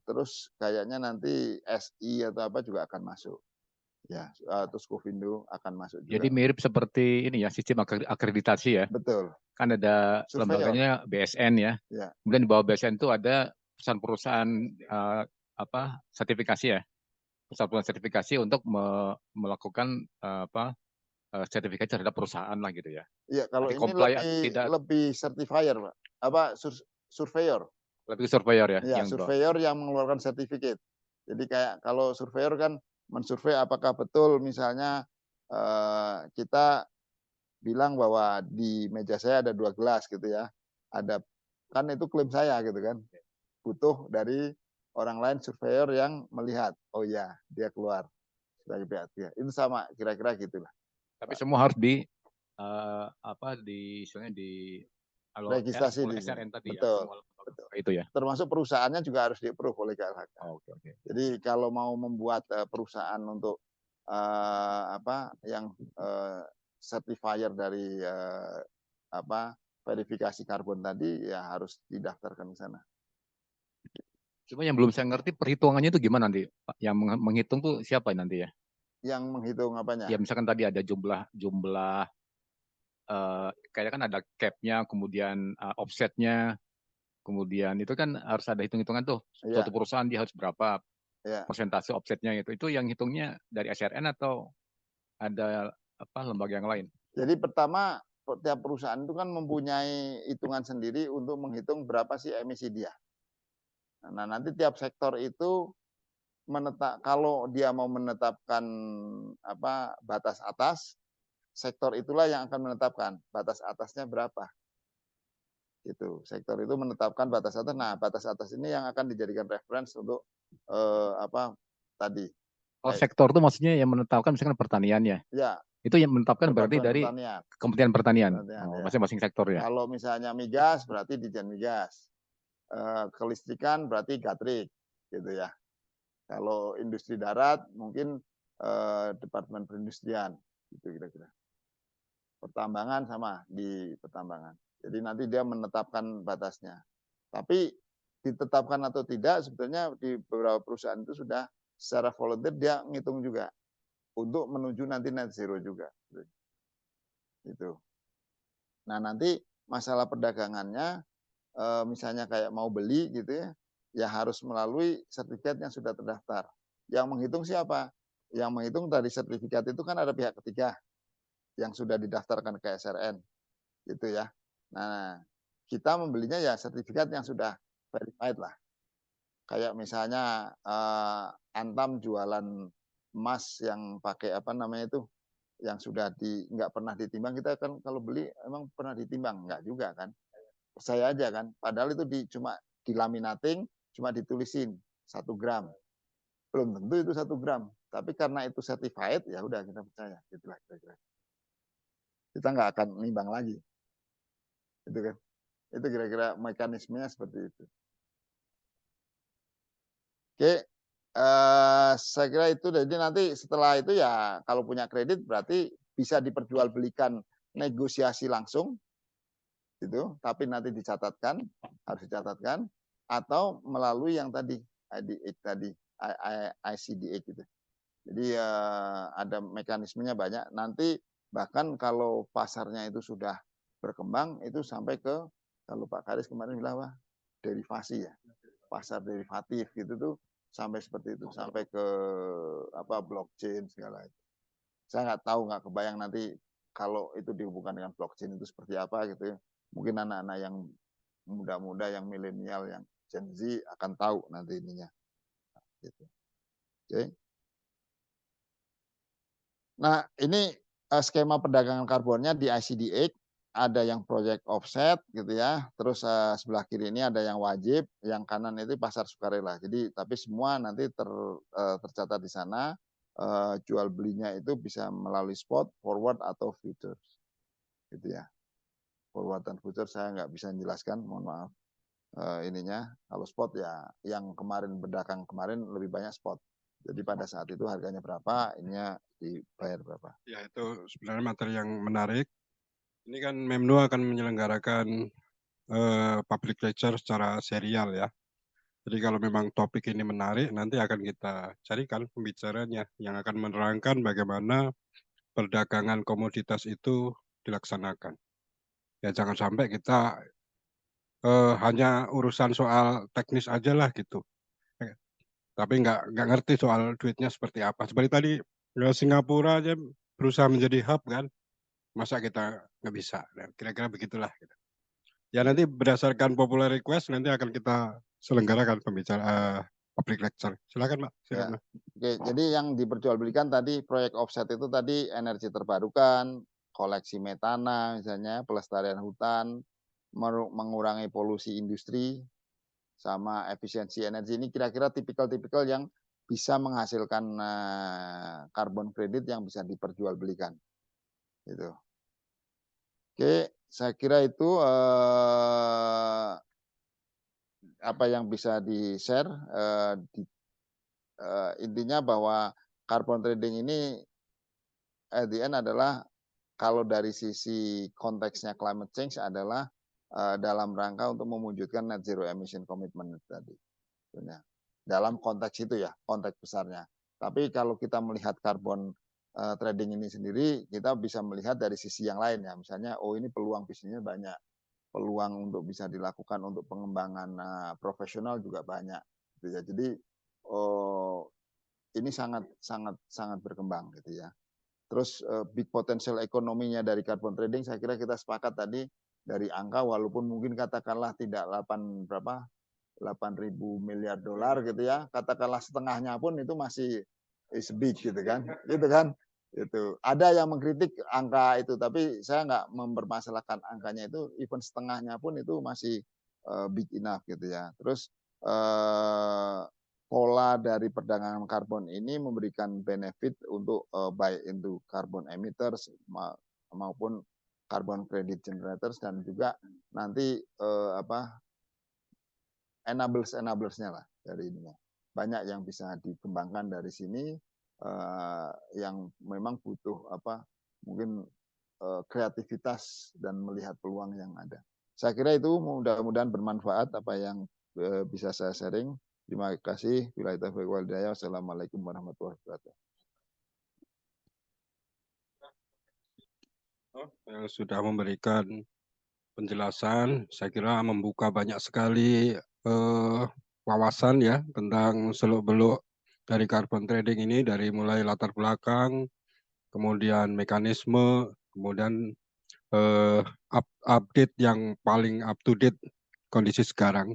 A: terus kayaknya nanti SI atau apa juga akan masuk. Ya, terus Kovindo akan masuk juga.
D: Jadi mirip seperti ini ya, sistem akreditasi ya.
A: Betul.
D: Kan ada
A: Surveyor.
D: lembaganya BSN ya.
A: Ya.
D: Kemudian di bawah BSN itu ada perusahaan-perusahaan sertifikasi ya. Perusahaan sertifikasi untuk melakukan sertifikasi terhadap perusahaan lah gitu ya.
A: Iya, kalau
D: Nanti
A: ini lebih certifier, Pak. Apa surveyor.
D: Lebih ke surveyor ya.
A: Ya, surveyor yang mengeluarkan sertifikat. Jadi kayak kalau surveyor kan mensurvei apakah betul misalnya kita bilang bahwa di meja saya ada 2 gelas gitu ya. Ada kan itu klaim saya gitu kan. Butuh dari orang lain surveyor yang melihat. Oh iya, dia keluar sebagai pihak dia. Itu sama kira-kira gitulah.
D: Tapi semua harus
A: registrasi di
D: SRN tadi
A: betul,
D: ya.
A: betul.
D: Itu ya.
A: Termasuk perusahaannya juga harus di-approve oleh KLHK.
D: Oke.
A: Jadi kalau mau membuat perusahaan untuk yang certifier dari verifikasi karbon tadi ya harus didaftarkan ke sana.
D: Cuma yang belum saya ngerti perhitungannya itu gimana nanti, Pak? Yang menghitung tuh siapa nanti ya?
A: Yang menghitung apanya?
D: Ya misalkan tadi ada jumlah kayaknya kan ada cap-nya, kemudian offset-nya, kemudian itu kan harus ada hitung-hitungan tuh.
A: Iya.
D: Suatu perusahaan dia harus berapa
A: Iya.
D: persentase offset-nya itu. Itu yang hitungnya dari SRN atau ada lembaga yang lain?
A: Jadi pertama tiap perusahaan itu kan mempunyai hitungan sendiri untuk menghitung berapa sih emisi dia. Nah, nanti tiap sektor itu kalau dia mau menetapkan batas atas, sektor itulah yang akan menetapkan batas atasnya berapa. Gitu. Sektor itu menetapkan batas atas. Nah, batas atas ini yang akan dijadikan reference untuk tadi.
D: Kalau sektor itu maksudnya yang menetapkan misalkan pertanian ya?
A: Ya.
D: Itu yang menetapkan berarti dari Kementerian Pertanian. Masing-masing sektor ya.
A: Kalau misalnya migas berarti Ditjen Migas. Kelistrikan berarti Gatrik gitu ya. Kalau industri darat mungkin Departemen Perindustrian gitu kira-kira. Pertambangan sama di pertambangan. Jadi nanti dia menetapkan batasnya. Tapi ditetapkan atau tidak sebetulnya di beberapa perusahaan itu sudah secara volunteer dia ngitung juga untuk menuju nanti net zero juga. Gitu. Nah, nanti masalah perdagangannya misalnya kayak mau beli gitu ya harus melalui sertifikat yang sudah terdaftar. Yang menghitung siapa? Yang menghitung dari sertifikat itu kan ada pihak ketiga yang sudah didaftarkan ke SRN gitu ya. Nah, kita membelinya ya sertifikat yang sudah verified lah. Kayak misalnya Antam jualan emas yang pakai yang sudah nggak pernah ditimbang, kita kan kalau beli emang pernah ditimbang, nggak juga kan. Percaya aja kan, padahal itu cuma dilaminating, cuma ditulisin 1 gram. Belum tentu itu 1 gram, tapi karena itu certified ya udah kita percaya, gitulah kira-kira. Kita nggak akan nimbang lagi. Itu kan. Itu kira-kira mekanismenya seperti itu. Oke, saya kira itu. Jadi nanti setelah itu ya kalau punya kredit berarti bisa diperjualbelikan negosiasi langsung gitu, tapi nanti harus dicatatkan atau melalui yang tadi ICDA gitu. Jadi ada mekanismenya banyak. Nanti bahkan kalau pasarnya itu sudah berkembang itu sampai ke kalau Pak Karis kemarin bilang derivasi ya, pasar derivatif gitu tuh sampai seperti itu, sampai ke blockchain segala itu. Saya nggak kebayang nanti kalau itu dihubungkan dengan blockchain itu seperti apa gitu ya. Mungkin anak-anak yang muda-muda, yang milenial, yang Gen Z akan tahu nanti ininya. Gitu. Oke. Nah, ini skema perdagangan karbonnya di ICDA ada yang project offset gitu ya. Terus sebelah kiri ini ada yang wajib, yang kanan itu pasar sukarela. Jadi tapi semua nanti tercatat di sana. Jual belinya itu bisa melalui spot, forward atau futures. Gitu ya. Forward dan futures saya nggak bisa menjelaskan, mohon maaf. Ininya kalau spot ya yang kemarin berdagang kemarin lebih banyak spot Jadi pada saat itu harganya berapa, ininya dibayar berapa.
B: Ya, itu sebenarnya materi yang menarik. Ini kan Memnu akan menyelenggarakan public lecture secara serial ya. Jadi kalau memang topik ini menarik, nanti akan kita carikan pembicaranya yang akan menerangkan bagaimana perdagangan komoditas itu dilaksanakan. Ya jangan sampai kita hanya urusan soal teknis aja lah gitu. Tapi nggak ngerti soal duitnya seperti apa. Seperti tadi Singapura aja berusaha menjadi hub kan, masa kita nggak bisa. Nah, kira-kira begitulah. Gitu. Ya nanti berdasarkan popular request nanti akan kita selenggarakan pembicaraan public lecture. Silakan Pak.
A: Ya.
B: Silakan.
A: Oke, jadi yang diperjualbelikan tadi proyek offset itu tadi energi terbarukan, koleksi metana misalnya, pelestarian hutan, mengurangi polusi industri, sama efisiensi energi. Ini kira-kira tipikal-tipikal yang bisa menghasilkan karbon kredit yang bisa diperjualbelikan. Gitu. Oke, saya kira itu apa yang bisa di-share. Intinya bahwa carbon trading ini at the end adalah kalau dari sisi konteksnya climate change adalah dalam rangka untuk mewujudkan net zero emission commitment tadi. Dalam konteks itu ya, konteks besarnya. Tapi kalau kita melihat carbon trading ini sendiri, kita bisa melihat dari sisi yang lain ya. Misalnya, oh ini peluang bisnisnya banyak, peluang untuk bisa dilakukan untuk pengembangan profesional juga banyak. Gitu ya. Jadi ini sangat berkembang gitu ya. Terus big potential ekonominya dari carbon trading, saya kira kita sepakat tadi dari angka walaupun mungkin katakanlah tidak 8.000 miliar dolar gitu ya, katakanlah setengahnya pun itu masih is big gitu kan, itu ada yang mengkritik angka itu, tapi saya nggak mempermasalahkan angkanya itu, even setengahnya pun itu masih big enough gitu ya. Terus pola dari perdagangan karbon ini memberikan benefit untuk buy into carbon emitters maupun carbon credit generators dan juga nanti enablers-nya lah dari ininya. Banyak yang bisa dikembangkan dari sini yang memang butuh mungkin kreativitas dan melihat peluang yang ada. Saya kira itu mudah-mudahan bermanfaat apa yang bisa saya sharing. Terima kasih. Billahi taufiq wal hidayah. Wassalamualaikum warahmatullahi wabarakatuh.
B: Yang sudah memberikan penjelasan, saya kira membuka banyak sekali wawasan ya tentang seluk-beluk dari carbon trading ini, dari mulai latar belakang, kemudian mekanisme, kemudian update yang paling up to date kondisi sekarang.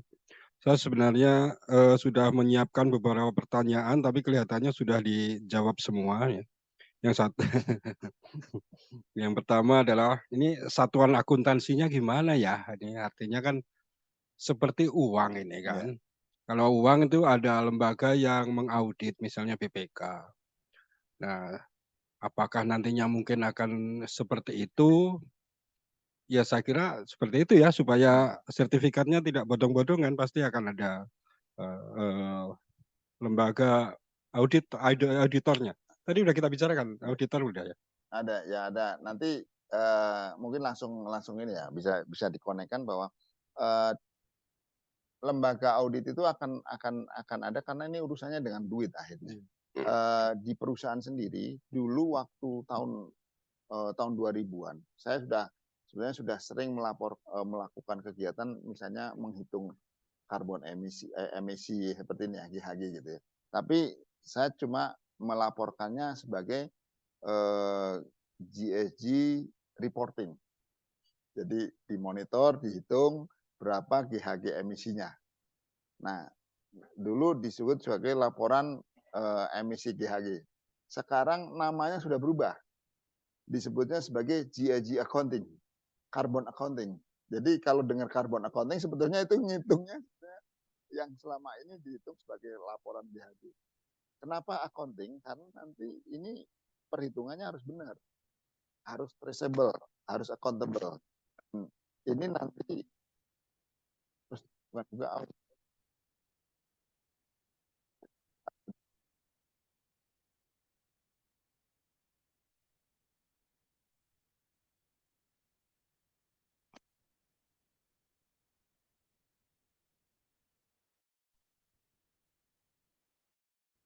B: Saya sebenarnya sudah menyiapkan beberapa pertanyaan, tapi kelihatannya sudah dijawab semua. Ya. Yang pertama adalah ini satuan akuntansinya gimana ya? Ini artinya kan seperti uang ini kan. Ya. Kalau uang itu ada lembaga yang mengaudit, misalnya BPK. Nah, apakah nantinya mungkin akan seperti itu? Ya saya kira seperti itu ya, supaya sertifikatnya tidak bodong-bodongan, pasti akan ada lembaga auditornya. Tadi udah kita bicarakan, auditor udah ya.
A: Ada. Nanti mungkin langsung ini ya, bisa dikonekkan bahwa lembaga audit itu akan ada karena ini urusannya dengan duit akhirnya. Di perusahaan sendiri dulu waktu tahun 2000-an saya sebenarnya sudah sering melakukan kegiatan misalnya menghitung karbon emisi seperti ini ya, GHG gitu ya. Tapi saya cuma melaporkannya sebagai GHG reporting. Jadi dimonitor, dihitung berapa GHG emisinya. Nah, dulu disebut sebagai laporan emisi GHG. Sekarang namanya sudah berubah. Disebutnya sebagai GHG accounting, carbon accounting. Jadi kalau dengar carbon accounting sebetulnya itu ngitungnya yang selama ini dihitung sebagai laporan GHG. Kenapa accounting? Karena nanti ini perhitungannya harus benar, harus traceable, harus accountable. Ini nanti terus juga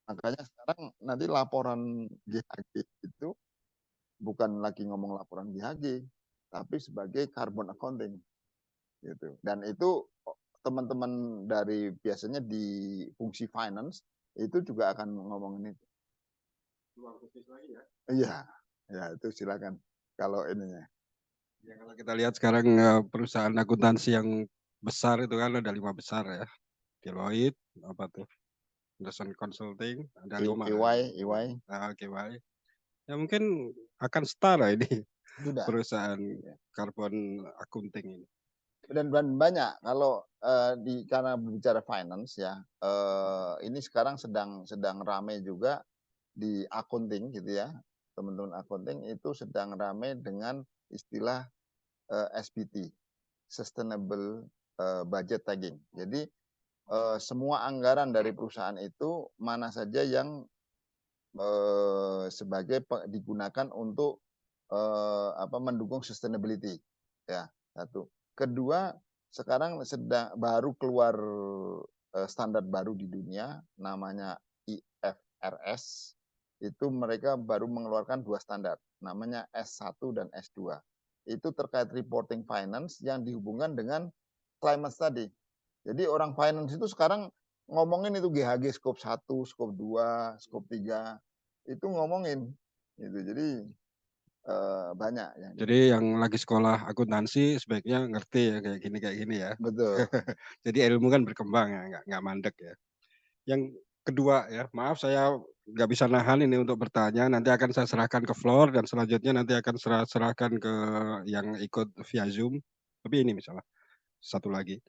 A: Makanya sekarang nanti laporan GHG itu bukan lagi ngomong laporan GHG, tapi sebagai carbon accounting gitu. Dan itu teman-teman dari biasanya di fungsi finance itu juga akan ngomongin itu. Iya, ya itu silakan kalau ininya.
B: Ya, kalau kita lihat sekarang perusahaan akuntansi yang besar itu kan ada 5 besar ya. Deloitte, apa tuh? Anderson Consulting, ada 5.
A: EY.
B: KY. Ya mungkin akan setara ini
A: Sudah.
B: perusahaan carbon accounting ini.
A: Dan banyak kalau karena bicara finance ya, ini sekarang sedang ramai juga di accounting gitu ya, teman-teman accounting itu sedang ramai dengan istilah SBT, Sustainable Budget Tagging. Jadi semua anggaran dari perusahaan itu mana saja yang digunakan untuk mendukung sustainability, ya satu. Kedua, sekarang baru keluar standar baru di dunia, namanya IFRS. Itu mereka baru mengeluarkan 2 standar, namanya S1 dan S2. Itu terkait reporting finance yang dihubungkan dengan climate study. Jadi orang finance itu sekarang ngomongin itu GHG scope 1, scope 2, scope 3, itu ngomongin gitu. Jadi banyak yang
B: Jadi yang lagi sekolah akuntansi sebaiknya ngerti ya kayak gini ya.
A: betul.
B: Jadi ilmu kan berkembang ya, nggak mandek ya. Yang kedua ya, maaf saya nggak bisa nahan ini untuk bertanya. Nanti akan saya serahkan ke floor dan selanjutnya nanti akan serahkan ke yang ikut via Zoom. Tapi ini misalnya satu lagi.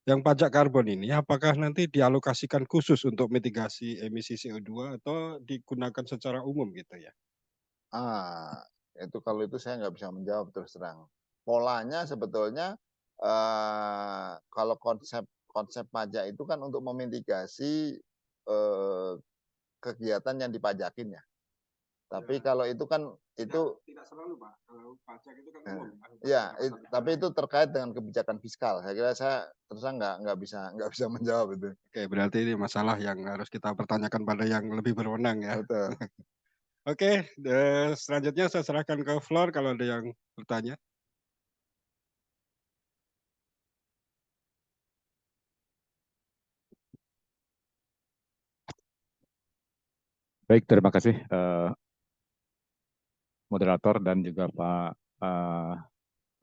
B: Yang pajak karbon ini apakah nanti dialokasikan khusus untuk mitigasi emisi CO2 atau digunakan secara umum gitu ya?
A: Itu kalau itu saya nggak bisa menjawab terus terang. Polanya sebetulnya kalau konsep pajak itu kan untuk memitigasi kegiatan yang dipajakin ya. Tapi kalau itu kan itu
B: tidak selalu Pak. Kalau pajak itu kan umum.
A: ya, tapi itu terkait dengan kebijakan fiskal. Saya kira saya terus terang nggak bisa menjawab itu.
B: Oke, berarti ini masalah yang harus kita pertanyakan pada yang lebih berwenang ya.
A: Betul.
B: Oke, selanjutnya saya serahkan ke floor kalau ada yang bertanya.
D: Baik, terima kasih moderator dan juga Pak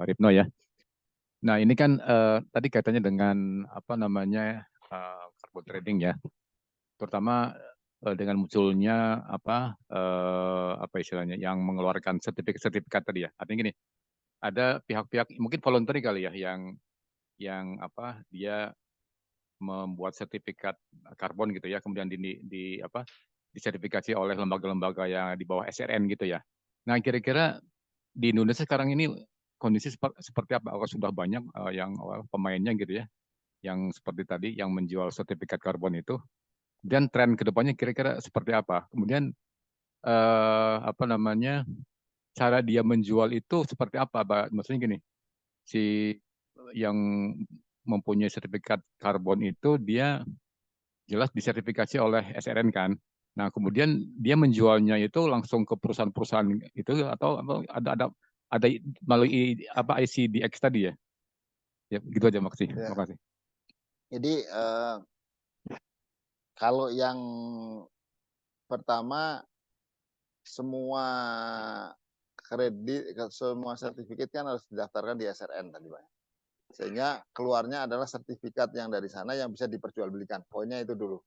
D: Ripno ya. Nah, ini kan tadi kaitannya dengan apa namanya carbon trading ya. Terutama dengan munculnya apa istilahnya yang mengeluarkan sertifikat tadi ya. Artinya gini, ada pihak-pihak mungkin voluntary kali ya yang apa dia membuat sertifikat karbon gitu ya, kemudian disertifikasi oleh lembaga-lembaga yang di bawah SRN gitu ya. Nah, kira-kira di Indonesia sekarang ini kondisi seperti apa? Apakah sudah banyak yang pemainnya gitu ya, yang seperti tadi yang menjual sertifikat karbon itu? Dan tren kedepannya kira-kira seperti apa? Kemudian apa namanya cara dia menjual itu seperti apa? Maksudnya gini, si yang mempunyai sertifikat karbon itu dia jelas disertifikasi oleh SRN kan. Nah, kemudian dia menjualnya itu langsung ke perusahaan-perusahaan itu atau ada melalui apa ICDX tadi ya? Ya, gitu aja makasih.
A: Ya.
D: Makasih.
A: Jadi kalau yang pertama semua semua sertifikat kan harus didaftarkan di SRN tadi Pak. Sehingga keluarnya adalah sertifikat yang dari sana yang bisa diperjualbelikan. Poinnya itu dulu.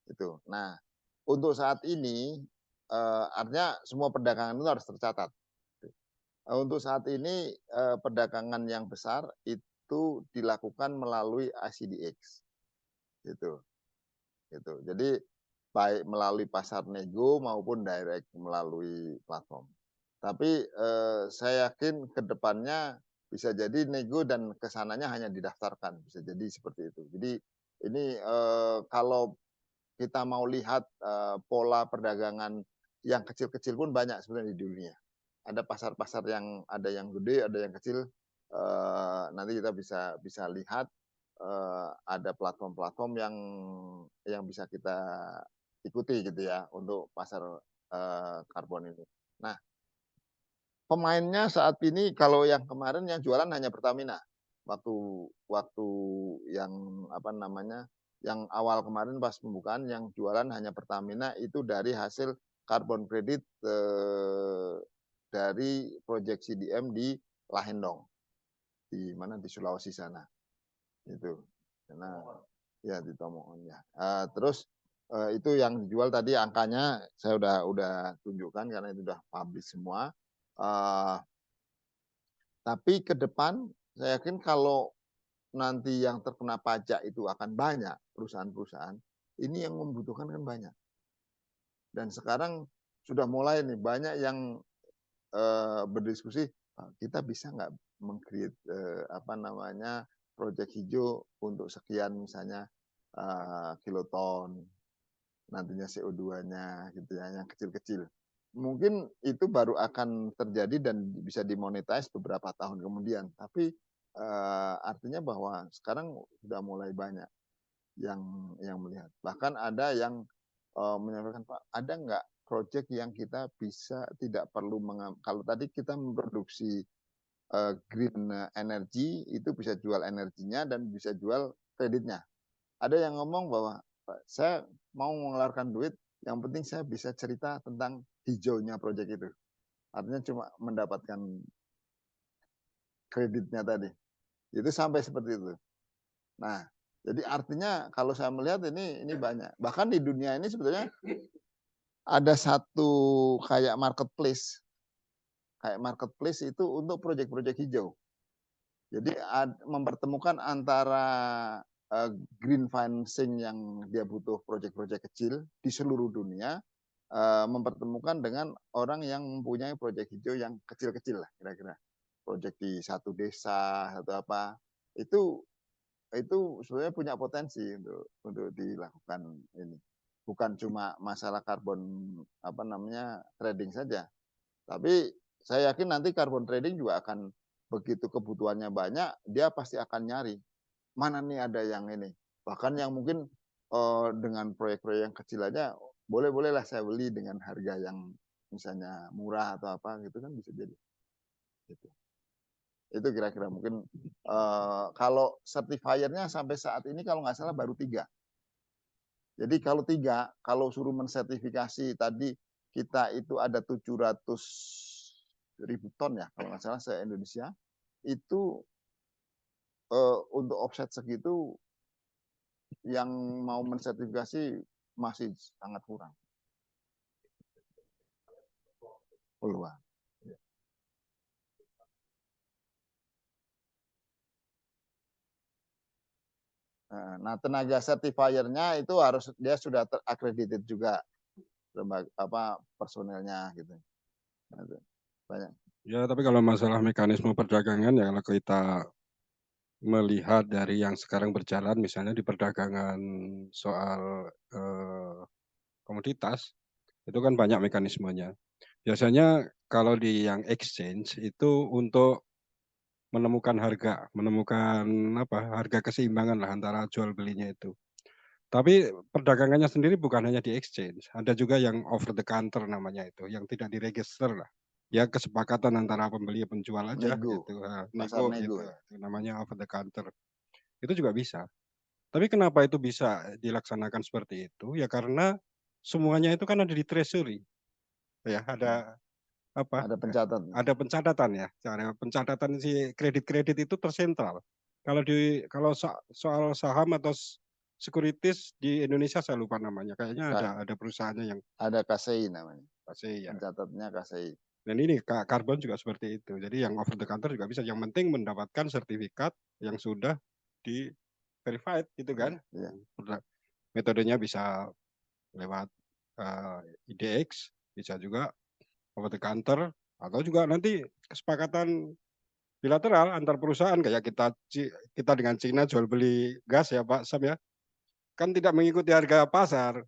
A: Itu. Nah, untuk saat ini artinya semua perdagangan itu harus tercatat. Untuk saat ini perdagangan yang besar itu dilakukan melalui ICDX. Gitu. Gitu. Jadi baik melalui pasar nego maupun direct melalui platform. Tapi saya yakin ke depannya bisa jadi nego dan kesananya hanya didaftarkan, bisa jadi seperti itu. Jadi ini kalau kita mau lihat pola perdagangan yang kecil-kecil pun banyak sebenarnya di dunia. Ada pasar-pasar yang ada yang gede, ada yang kecil. Nanti kita bisa lihat ada platform-platform yang bisa kita ikuti gitu ya untuk pasar karbon ini. Nah, pemainnya saat ini kalau yang kemarin yang jualan hanya Pertamina. Waktu yang apa namanya, yang awal kemarin pas pembukaan yang jualan hanya Pertamina itu dari hasil karbon kredit dari proyek CDM di Lahendong. Di mana di Sulawesi sana. Itu. Karena ya di Tomohon ya. Terus itu yang dijual tadi angkanya saya udah tunjukkan karena itu udah publish semua. Tapi ke depan saya yakin kalau nanti yang terkena pajak itu akan banyak perusahaan-perusahaan, ini yang membutuhkan kan banyak. Dan sekarang sudah mulai nih banyak yang berdiskusi, kita bisa nggak meng-create apa namanya proyek hijau untuk sekian misalnya kiloton nantinya CO2-nya gitu ya, yang kecil-kecil. Mungkin itu baru akan terjadi dan bisa dimonetize beberapa tahun kemudian. Tapi artinya bahwa sekarang sudah mulai banyak yang melihat. Bahkan ada yang menyampaikan, Pak, ada nggak proyek yang kita bisa tidak perlu kalau tadi kita memproduksi green energy itu bisa jual energinya dan bisa jual kreditnya. Ada yang ngomong bahwa saya mau mengeluarkan duit, yang penting saya bisa cerita tentang hijaunya proyek itu. Artinya cuma mendapatkan kreditnya tadi. Itu sampai seperti itu. Nah, jadi artinya kalau saya melihat ini banyak. Bahkan di dunia ini sebetulnya ada satu kayak marketplace. Kayak marketplace itu untuk proyek-proyek hijau. Jadi mempertemukan antara green financing yang dia butuh proyek-proyek kecil di seluruh dunia, mempertemukan dengan orang yang mempunyai proyek hijau yang kecil-kecil lah kira-kira. Proyek di satu desa atau apa. Itu sebenarnya punya potensi untuk dilakukan ini. Bukan cuma masalah karbon apa namanya trading saja. Tapi saya yakin nanti carbon trading juga akan begitu kebutuhannya banyak, dia pasti akan nyari mana nih ada yang ini. Bahkan yang mungkin dengan proyek-proyek yang kecil aja boleh-bolehlah saya beli dengan harga yang misalnya murah atau apa gitu kan bisa jadi. Gitu. Itu kira-kira mungkin kalau certifiernya sampai saat ini kalau nggak salah baru 3. Jadi kalau suruh mensertifikasi tadi kita itu ada 700.000 ton ya kalau nggak salah se-Indonesia, itu untuk offset segitu yang mau mensertifikasi masih sangat kurang. Peluang. Nah, tenaga certifiernya itu harus dia sudah terakredited juga personelnya gitu. Nah, banyak.
B: Ya, tapi kalau masalah mekanisme perdagangan ya kalau kita melihat dari yang sekarang berjalan misalnya di perdagangan soal komoditas itu kan banyak mekanismenya. Biasanya kalau di yang exchange itu untuk menemukan harga keseimbangan lah antara jual belinya itu. Tapi perdagangannya sendiri bukan hanya di exchange, ada juga yang over the counter namanya itu, yang tidak diregister lah. Ya kesepakatan antara pembeli dan penjual aja
A: Nego.
B: gitu.
A: Pasar
B: Nego
A: ya.
B: itu namanya over the counter. Itu juga bisa. Tapi kenapa itu bisa dilaksanakan seperti itu? Ya karena semuanya itu kan ada di treasury. Ya, ada apa?
A: Ada pencatatan.
B: Ada pencatatan ya. Cara pencatatan si kredit-kredit itu tersentral. Kalau soal saham atau securities di Indonesia saya lupa namanya. Kayaknya ada perusahaannya yang
A: ada KCI namanya.
B: KCI ya.
A: Pencatatnya KCI.
B: Dan ini karbon juga seperti itu. Jadi yang over the counter juga bisa. Yang penting mendapatkan sertifikat yang sudah di verified gitu kan.
A: Ya.
B: Metodenya bisa lewat IDX, bisa juga over the counter, atau juga nanti kesepakatan bilateral antar perusahaan kayak kita dengan Cina jual beli gas ya Pak Sam ya, kan tidak mengikuti harga pasar,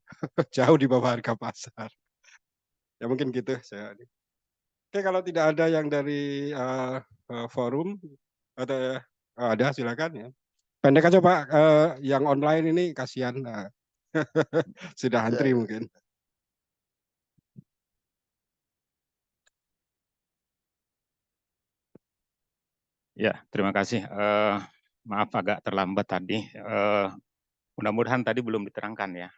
B: jauh di bawah harga pasar. Ya mungkin gitu saya. Oke, kalau tidak ada yang dari forum atau ada silakan ya. Pendek aja Pak, yang online ini kasihan Sudah
A: Iya,
B: antri
A: iya.
B: mungkin.
E: Ya, terima kasih. Maaf agak terlambat tadi. Mudah-mudahan tadi belum diterangkan ya.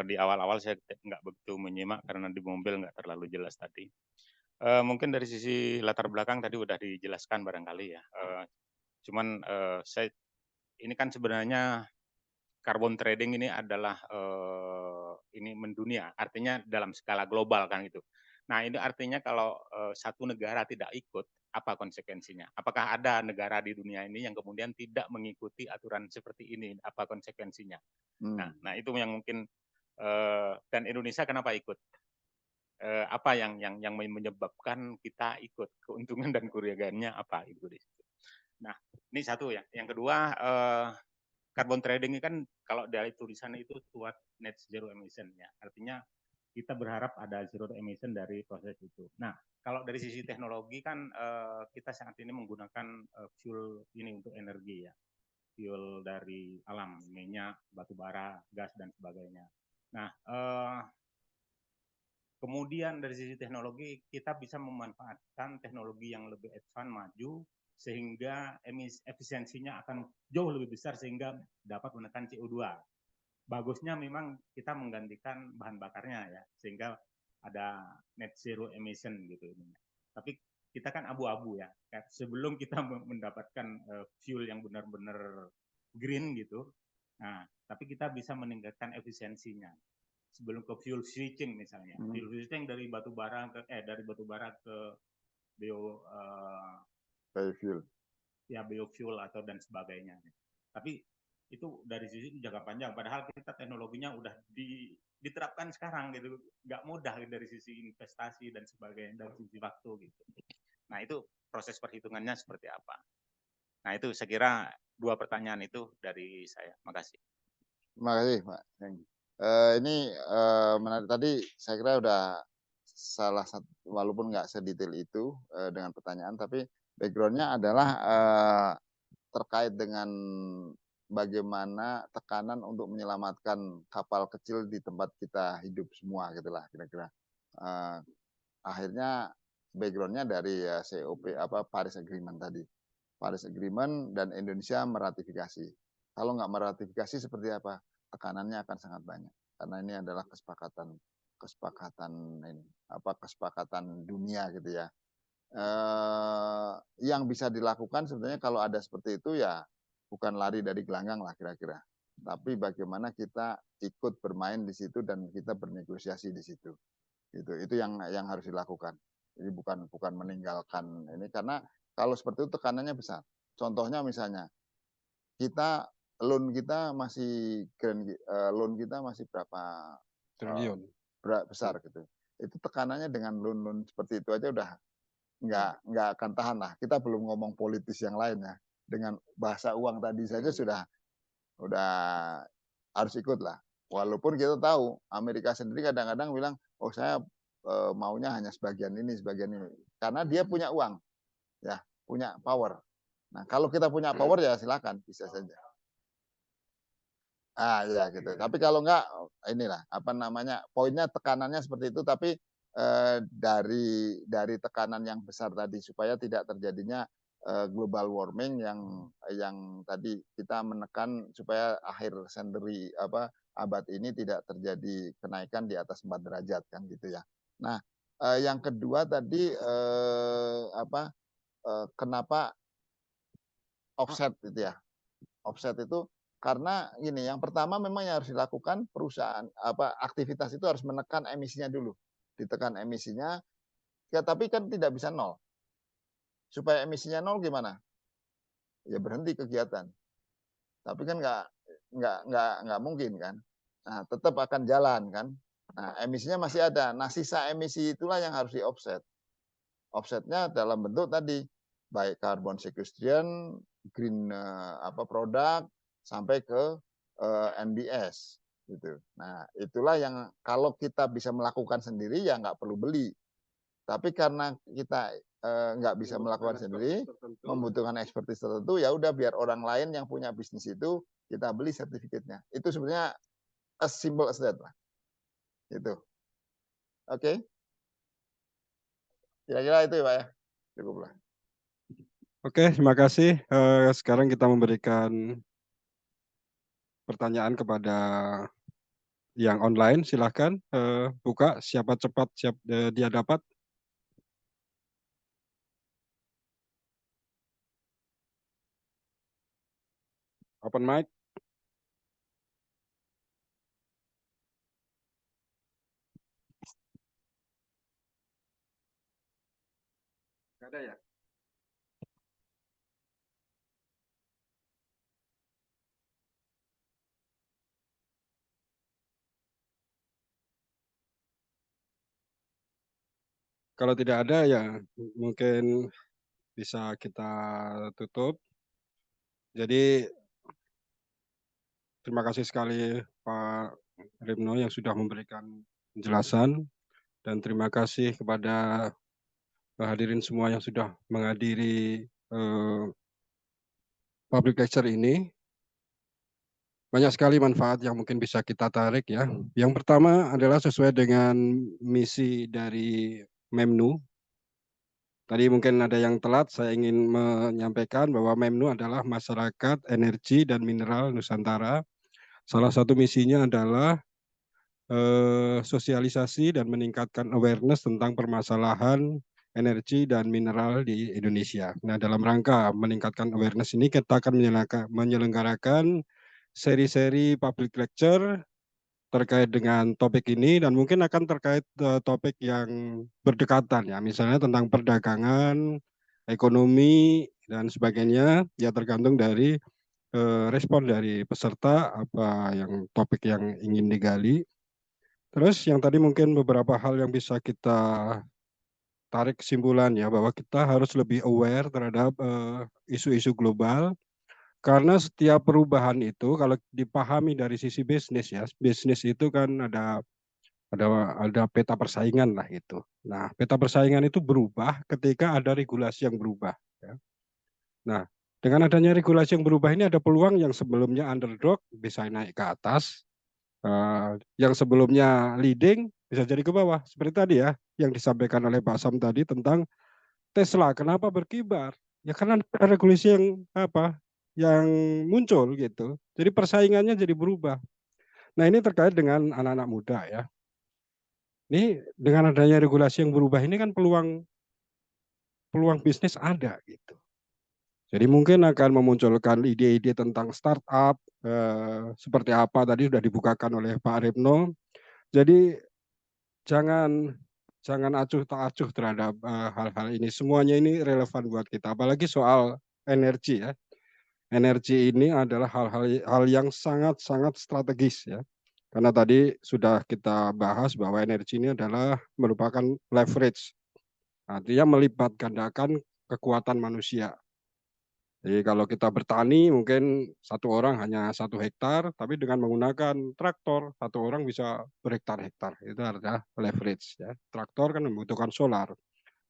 E: Di awal-awal saya nggak begitu menyimak karena di mobil nggak terlalu jelas tadi. Mungkin dari sisi latar belakang tadi udah dijelaskan barangkali ya. Cuman ini kan sebenarnya carbon trading ini adalah ini mendunia, artinya dalam skala global kan itu. Nah ini artinya kalau satu negara tidak ikut, apa konsekuensinya? Apakah ada negara di dunia ini yang kemudian tidak mengikuti aturan seperti ini? Apa konsekuensinya? Nah itu yang mungkin dan Indonesia kenapa ikut? Apa yang menyebabkan kita ikut? Keuntungan dan kerugiannya apa itu? Nah ini satu ya. Yang kedua carbon trading ini kan kalau dari tulisannya itu toward net zero emission ya. Artinya kita berharap ada zero emission dari proses itu. Nah, kalau dari sisi teknologi kan kita saat ini menggunakan fuel ini untuk energi ya. Fuel dari alam, minyak, batu bara, gas dan sebagainya. Nah, kemudian dari sisi teknologi kita bisa memanfaatkan teknologi yang lebih advance maju sehingga efisiensinya akan jauh lebih besar sehingga dapat menekan CO2. Bagusnya memang kita menggantikan bahan bakarnya ya sehingga ada net zero emission gitu. Tapi kita kan abu-abu ya. Sebelum kita mendapatkan fuel yang benar-benar green gitu. Nah, tapi kita bisa meningkatkan efisiensinya. Sebelum ke fuel switching misalnya. Fuel switching dari batu bara ke
A: biofuel.
E: Ya biofuel atau dan sebagainya. Tapi itu dari sisi jangka panjang. Padahal kita teknologinya udah diterapkan sekarang gitu, nggak mudah dari sisi investasi dan sebagainya dari sisi waktu gitu. Nah itu proses perhitungannya seperti apa? Nah itu saya kira 2 pertanyaan itu dari saya. Makasih.
A: Terima kasih Pak. Ini menarik tadi saya kira udah salah satu walaupun nggak sedetail itu dengan pertanyaan tapi backgroundnya adalah terkait dengan bagaimana tekanan untuk menyelamatkan kapal kecil di tempat kita hidup semua gitulah kira-kira. Akhirnya backgroundnya dari COP Paris Agreement tadi. Paris Agreement dan Indonesia meratifikasi. Kalau nggak meratifikasi seperti apa? Tekanannya akan sangat banyak karena ini adalah kesepakatan dunia gitu ya. Yang bisa dilakukan sebenarnya kalau ada seperti itu ya bukan lari dari gelanggang lah kira-kira. Tapi bagaimana kita ikut bermain di situ dan kita bernegosiasi di situ. Itu yang harus dilakukan. Jadi bukan meninggalkan ini karena kalau seperti itu tekanannya besar. Contohnya misalnya kita loan kita masih berapa
B: Triliun.
A: besar gitu. Itu tekanannya dengan loan seperti itu aja udah nggak akan tahan lah. Kita belum ngomong politis yang lain ya. Dengan bahasa uang tadi saja udah harus ikut lah. Walaupun kita tahu Amerika sendiri kadang-kadang bilang, oh saya maunya hanya sebagian ini. Karena dia punya uang, ya punya power. Nah kalau kita punya power ya silakan bisa saja. Ya gitu. Tapi kalau enggak, inilah poinnya tekanannya seperti itu. Tapi dari tekanan yang besar tadi supaya tidak terjadinya global warming yang tadi kita menekan supaya akhir century abad ini tidak terjadi kenaikan di atas 4 derajat kan gitu ya. Nah, yang kedua tadi kenapa offset gitu ya. Offset itu karena gini, yang pertama memang yang harus dilakukan perusahaan aktivitas itu harus menekan emisinya dulu. Ditekan emisinya, ya tapi kan tidak bisa nol. Supaya emisinya nol gimana? Ya berhenti kegiatan. Tapi kan nggak mungkin kan. Nah, tetap akan jalan kan. Nah, emisinya masih ada. Nah, sisa emisi itulah yang harus di-offset. Offsetnya dalam bentuk tadi baik carbon sequestration, green produk sampai ke NBS gitu. Nah, itulah yang kalau kita bisa melakukan sendiri ya nggak perlu beli. Tapi karena kita nggak bisa melakukan sendiri, membutuhkan expertise tertentu, ya udah biar orang lain yang punya bisnis itu kita beli sertifikatnya. Itu sebenarnya as simple as that lah. Itu. Oke. Kira-kira itu ya Pak ya. Cukup lah.
B: Oke, terima kasih. Sekarang kita memberikan pertanyaan kepada yang online. Silahkan buka, siapa cepat dia dapat. Open mic. Nggak ada ya? Kalau tidak ada ya mungkin bisa kita tutup. Jadi terima kasih sekali Pak Rimno yang sudah memberikan penjelasan dan terima kasih kepada hadirin semua yang sudah menghadiri public lecture ini. Banyak sekali manfaat yang mungkin bisa kita tarik ya. Yang pertama adalah sesuai dengan misi dari Memnu. Tadi mungkin ada yang telat, saya ingin menyampaikan bahwa Memnu adalah Masyarakat Energi dan Mineral Nusantara. Salah satu misinya adalah sosialisasi dan meningkatkan awareness tentang permasalahan energi dan mineral di Indonesia. Nah, dalam rangka meningkatkan awareness ini kita akan menyelenggarakan seri-seri public lecture terkait dengan topik ini dan mungkin akan terkait topik yang berdekatan ya, misalnya tentang perdagangan, ekonomi dan sebagainya, ya tergantung dari respon dari peserta apa yang topik yang ingin digali. Terus yang tadi mungkin beberapa hal yang bisa kita tarik kesimpulan ya bahwa kita harus lebih aware terhadap isu-isu global. Karena setiap perubahan itu kalau dipahami dari sisi bisnis ya, bisnis itu kan ada peta persaingan lah itu. Nah, peta persaingan itu berubah ketika ada regulasi yang berubah. Ya. Nah, dengan adanya regulasi yang berubah ini ada peluang yang sebelumnya underdog bisa naik ke atas, yang sebelumnya leading bisa jadi ke bawah. Seperti tadi ya, yang disampaikan oleh Pak Sam tadi tentang Tesla, kenapa berkibar? Ya karena ada regulasi yang yang muncul gitu. Jadi persaingannya jadi berubah. Nah ini terkait dengan anak-anak muda ya. Ini dengan adanya regulasi yang berubah ini kan peluang bisnis ada gitu. Jadi mungkin akan memunculkan ide-ide tentang startup seperti apa tadi sudah dibukakan oleh Pak Rimno. Jadi jangan acuh tak acuh terhadap hal-hal ini. Semuanya ini relevan buat kita. Apalagi soal energi ya. Energi ini adalah hal yang sangat strategis ya. Karena tadi sudah kita bahas bahwa energi ini adalah merupakan leverage. Artinya melipat gandakan kekuatan manusia. Jadi kalau kita bertani mungkin satu orang hanya 1 hektar, tapi dengan menggunakan traktor satu orang bisa berhektar-hektar. Itu adalah leverage ya. Traktor kan membutuhkan solar.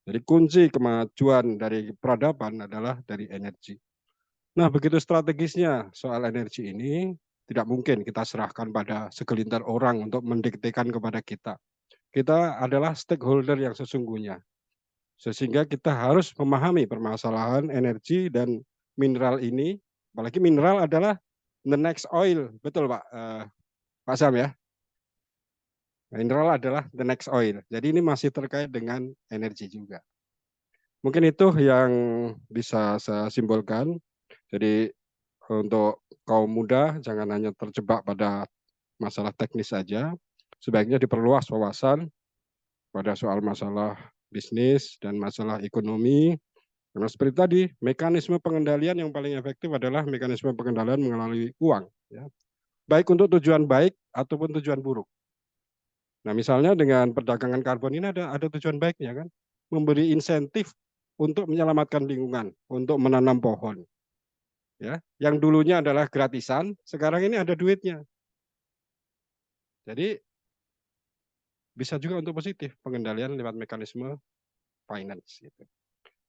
B: Jadi kunci kemajuan dari peradaban adalah dari energi. Nah, begitu strategisnya soal energi ini, tidak mungkin kita serahkan pada segelintir orang untuk mendiktekan kepada kita. Kita adalah stakeholder yang sesungguhnya. Sehingga kita harus memahami permasalahan energi dan mineral ini, apalagi mineral adalah the next oil, betul Pak Pak Sam ya? Mineral adalah the next oil, jadi ini masih terkait dengan energi juga. Mungkin itu yang bisa saya simpulkan, jadi untuk kaum muda jangan hanya terjebak pada masalah teknis saja, sebaiknya diperluas wawasan pada soal masalah bisnis dan masalah ekonomi. Karena seperti tadi, mekanisme pengendalian yang paling efektif adalah mekanisme pengendalian melalui uang. Ya. Baik untuk tujuan baik ataupun tujuan buruk. Nah misalnya dengan perdagangan karbon ini ada tujuan baiknya kan. Memberi insentif untuk menyelamatkan lingkungan, untuk menanam pohon. Ya, yang dulunya adalah gratisan, sekarang ini ada duitnya. Jadi bisa juga untuk positif pengendalian lewat mekanisme finance. Gitu.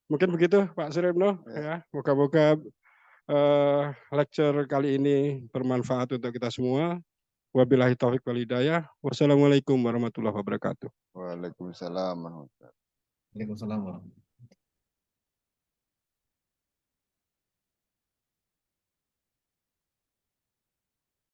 B: Mungkin begitu Pak Surimno. Ya, moga-moga lecture kali ini bermanfaat untuk kita semua. Wabillahi taufik wal hidayah. Wassalamualaikum warahmatullahi wabarakatuh.
A: Waalaikumsalam warahmatullahi wabarakatuh.
F: Waalaikumsalam warahmatullahi wabarakatuh.